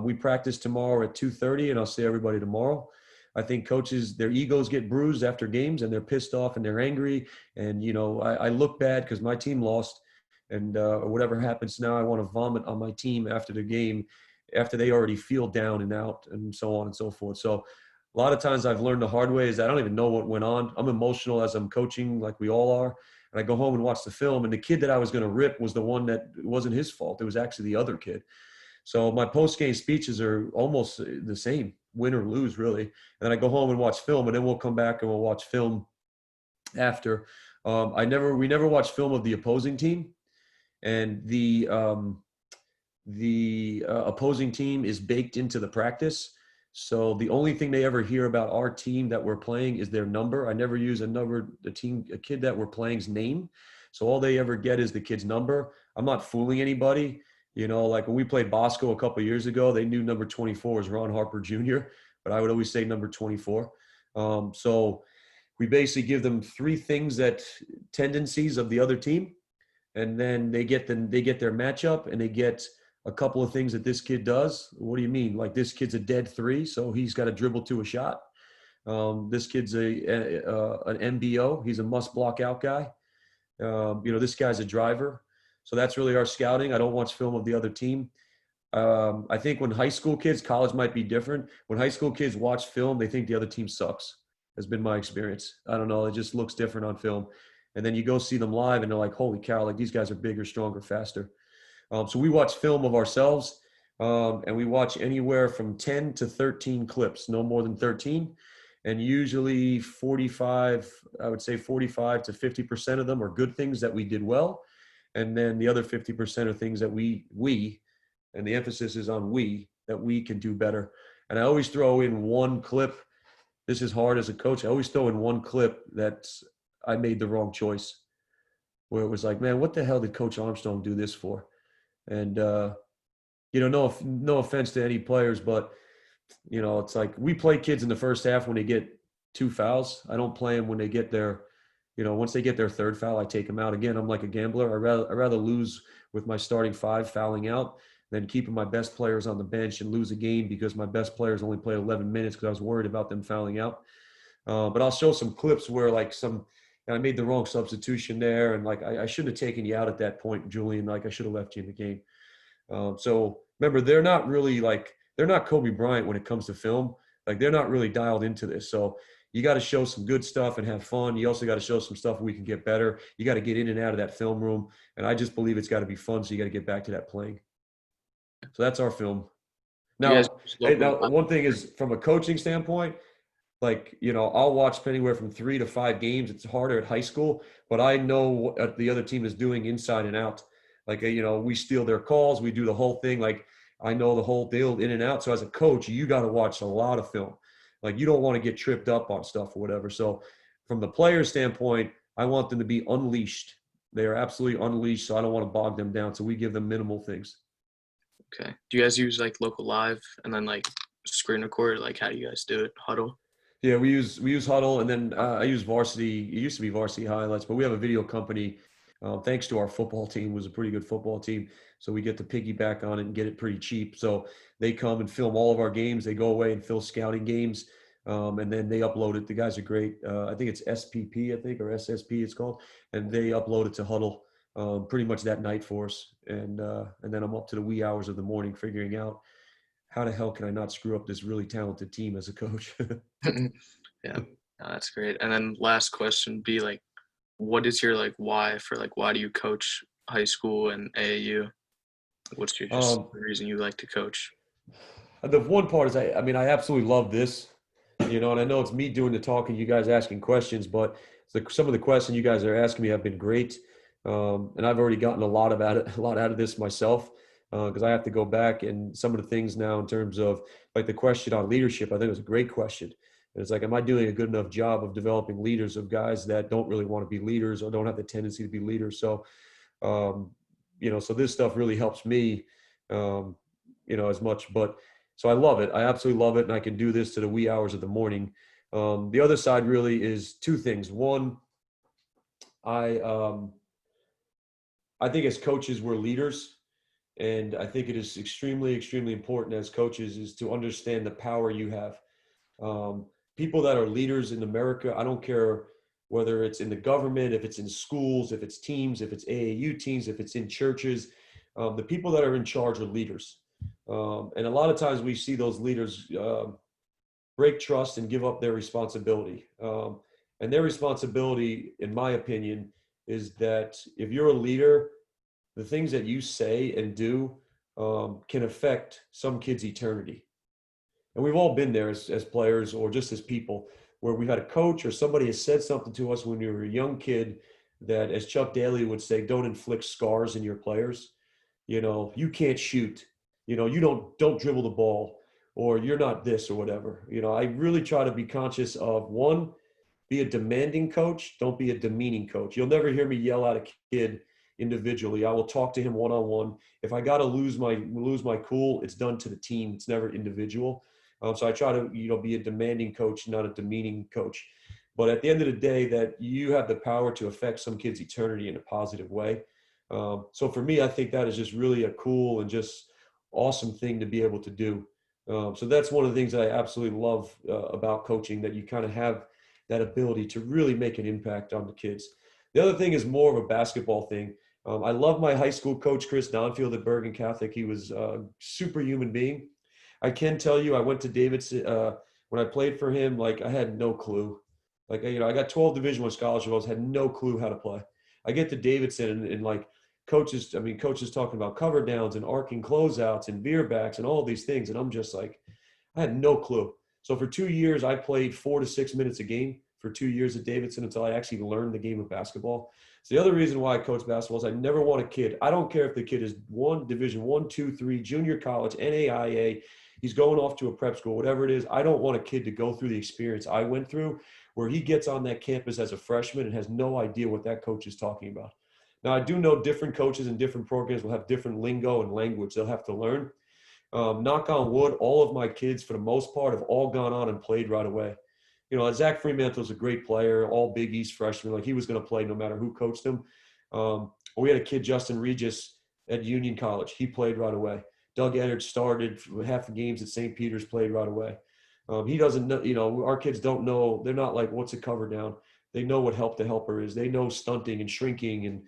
we practice tomorrow at 2:30, and I'll see everybody tomorrow. I think coaches, their egos get bruised after games, and they're pissed off and they're angry. And, I look bad because my team lost, and whatever happens now, I want to vomit on my team after the game, after they already feel down and out, and so on and so forth. So a lot of times I've learned the hard way is I don't even know what went on. I'm emotional as I'm coaching, like we all are. And I go home and watch the film, and the kid that I was going to rip was the one that wasn't his fault. It was actually the other kid. So my post-game speeches are almost the same, win or lose, really. And then I go home and watch film, and then we'll come back and we'll watch film after. We never watch film of the opposing team, and the opposing team is baked into the practice. So the only thing they ever hear about our team that we're playing is their number. I never use a kid that we're playing's name. So all they ever get is the kid's number. I'm not fooling anybody. Like when we played Bosco a couple of years ago, they knew number 24 was Ron Harper Jr., but I would always say number 24. So we basically give them 3 things, tendencies of the other team, and then they get their matchup, and they get a couple of things that this kid does. What do you mean? Like, this kid's a dead 3, so he's got to dribble to a shot. This kid's an MBO. He's a must block out guy. This guy's a driver. So that's really our scouting. I don't watch film of the other team. I think when high school kids, college might be different. When high school kids watch film, they think the other team sucks. Has been my experience. I don't know. It just looks different on film. And then you go see them live, and they're like, holy cow, like, these guys are bigger, stronger, faster. So we watch film of ourselves, and we watch anywhere from 10 to 13 clips, no more than 13. And usually 45 to 50% of them are good things that we did well. And then the other 50% are things that we, and the emphasis is on that we can do better. And I always throw in one clip. This is hard as a coach. I always throw in one clip that I made the wrong choice, where it was like, man, what the hell did Coach Armstrong do this for? And, no offense to any players, but, it's like, we play kids in the first half when they get 2 fouls. I don't play them when they get once they get their 3rd foul, I take them out. Again, I'm like a gambler. I'd rather lose with my starting 5 fouling out than keeping my best players on the bench and lose a game because my best players only played 11 minutes because I was worried about them fouling out. But I'll show some clips where, like, I made the wrong substitution there, and, like, I shouldn't have taken you out at that point, Julian. Like, I should have left you in the game. So remember, they're not really they're not Kobe Bryant when it comes to film. Like, they're not really dialed into this. So you got to show some good stuff and have fun. You also got to show some stuff we can get better. You got to get in and out of that film room. And I just believe it's got to be fun. So you got to get back to that playing. So that's our film. You guys Now, use hey, local now one thing is from a coaching standpoint, like, I'll watch anywhere from 3 to 5 games. It's harder at high school, but I know what the other team is doing inside and out. Like, we steal their calls. We do the whole thing. Like, I know the whole deal in and out. So as a coach, you got to watch a lot of film. Like, you don't want to get tripped up on stuff or whatever. So from the player standpoint, I want them to be unleashed. They are absolutely unleashed. So I don't want to bog them down. So we give them minimal things. Okay. Do you guys use like local live and then like screen record? Like how do you guys do it? Huddle? Yeah, we use Huddle, and then I use Varsity. It used to be Varsity Highlights, but we have a video company. Thanks to our football team, was a pretty good football team, so we get to piggyback on it and get it pretty cheap. So they come and film all of our games. They go away and film scouting games, and then they upload it. The guys are great. I think it's SPP, I think, or SSP it's called, and they upload it to Huddle pretty much that night for us. And then I'm up to the wee hours of the morning figuring out how the hell can I not screw up this really talented team as a coach. Yeah, no, that's great. And then last question be like, what is your like why for like why do you coach high school and AAU? What's your just um, the reason you like to coach? The one part is, I mean, I absolutely love this, and I know it's me doing the talking, you guys asking questions, but some of the questions you guys are asking me have been great. And I've already gotten a lot out of this myself, because I have to go back and some of the things now in terms of like the question on leadership, I think it was a great question. And it's like, am I doing a good enough job of developing leaders, of guys that don't really want to be leaders or don't have the tendency to be leaders? So, um, so this stuff really helps me, as much, but so I love it. I absolutely love it. And I can do this to the wee hours of the morning. The other side really is two things. One, I, um, I think as coaches, we're leaders. And I think it is extremely, extremely important as coaches is to understand the power you have. Um, People that are leaders in America, I don't care whether it's in the government, if it's in schools, if it's teams, if it's AAU teams, if it's in churches, the people that are in charge are leaders. And a lot of times we see those leaders break trust and give up their responsibility. And their responsibility, in my opinion, is that if you're a leader, the things that you say and do can affect some kid's eternity. And we've all been there as players or just as people where we've had a coach or somebody has said something to us when we were a young kid that, as Chuck Daly would say, don't inflict scars in your players. You can't shoot. You don't dribble the ball, or you're not this or whatever. I really try to be conscious of, one, be a demanding coach. Don't be a demeaning coach. You'll never hear me yell at a kid individually. I will talk to him one-on-one. If I got to lose my cool, it's done to the team. It's never individual. So I try to, be a demanding coach, not a demeaning coach. But at the end of the day, that you have the power to affect some kid's eternity in a positive way. So for me, I think that is just really a cool and just awesome thing to be able to do. So that's one of the things that I absolutely love about coaching, that you kind of have that ability to really make an impact on the kids. The other thing is more of a basketball thing. I love my high school coach, Chris Donfield at Bergen Catholic. He was a superhuman being. I can tell you, I went to Davidson when I played for him. Like, I had no clue. Like, I got 12 Division I scholarships, had no clue how to play. I get to Davidson and like coaches talking about cover downs and arcing closeouts and veer backs and all these things, and I'm just like, I had no clue. So for 2 years, I played 4 to 6 minutes a game for 2 years at Davidson until I actually learned the game of basketball. So the other reason why I coach basketball is I never want a kid. I don't care if the kid is Division 1, 2, 3, junior college, NAIA. He's going off to a prep school, whatever it is. I don't want a kid to go through the experience I went through, where he gets on that campus as a freshman and has no idea what that coach is talking about. Now, I do know different coaches and different programs will have different lingo and language they'll have to learn. Knock on wood, all of my kids, for the most part, have all gone on and played right away. Zach Fremantle's a great player, all Big East freshman. Like, he was going to play no matter who coached him. We had a kid, Justin Regis, at Union College. He played right away. Doug Eddard started half the games at St. Peter's, played right away. He doesn't know, our kids don't know. They're not like, what's a cover down? They know what help the helper is. They know stunting and shrinking and,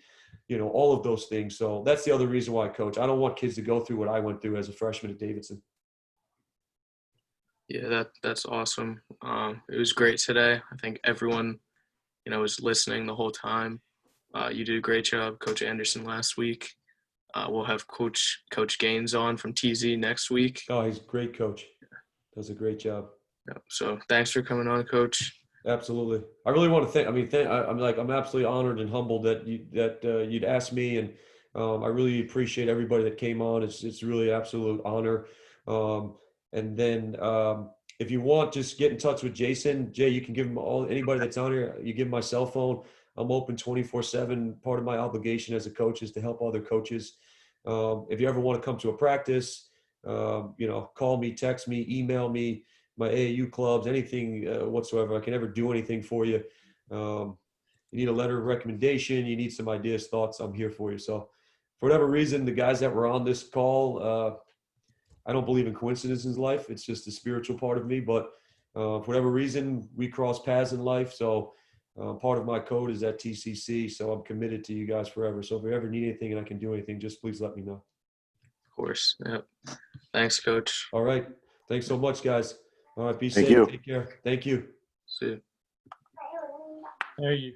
all of those things. So that's the other reason why I coach. I don't want kids to go through what I went through as a freshman at Davidson. Yeah, that's awesome. It was great today. I think everyone, was listening the whole time. You did a great job, Coach Anderson, last week. We'll have Coach Gaines on from TZ next week. Oh, he's a great coach. Does a great job. Yeah, so thanks for coming on, Coach. Absolutely. I really want to thank. I mean, I'm absolutely honored and humbled that you'd asked me, and I really appreciate everybody that came on. It's really absolute honor. And then if you want, just get in touch with Jason. Jay, you can give him anybody that's on here. You give him my cell phone. I'm open 24/7. Part of my obligation as a coach is to help other coaches. If you ever want to come to a practice, call me, text me, email me. My AAU clubs, anything whatsoever. I can never do anything for you. You need a letter of recommendation. You need some ideas, thoughts. I'm here for you. So for whatever reason, the guys that were on this call, I don't believe in coincidences in life. It's just the spiritual part of me. But for whatever reason, we cross paths in life. So part of my code is at TCC. So I'm committed to you guys forever. So if you ever need anything and I can do anything, just please let me know. Of course. Yep. Thanks, Coach. All right. Thanks so much, guys. All right. Be Thank safe. you. Take care. Thank you. See you. There you.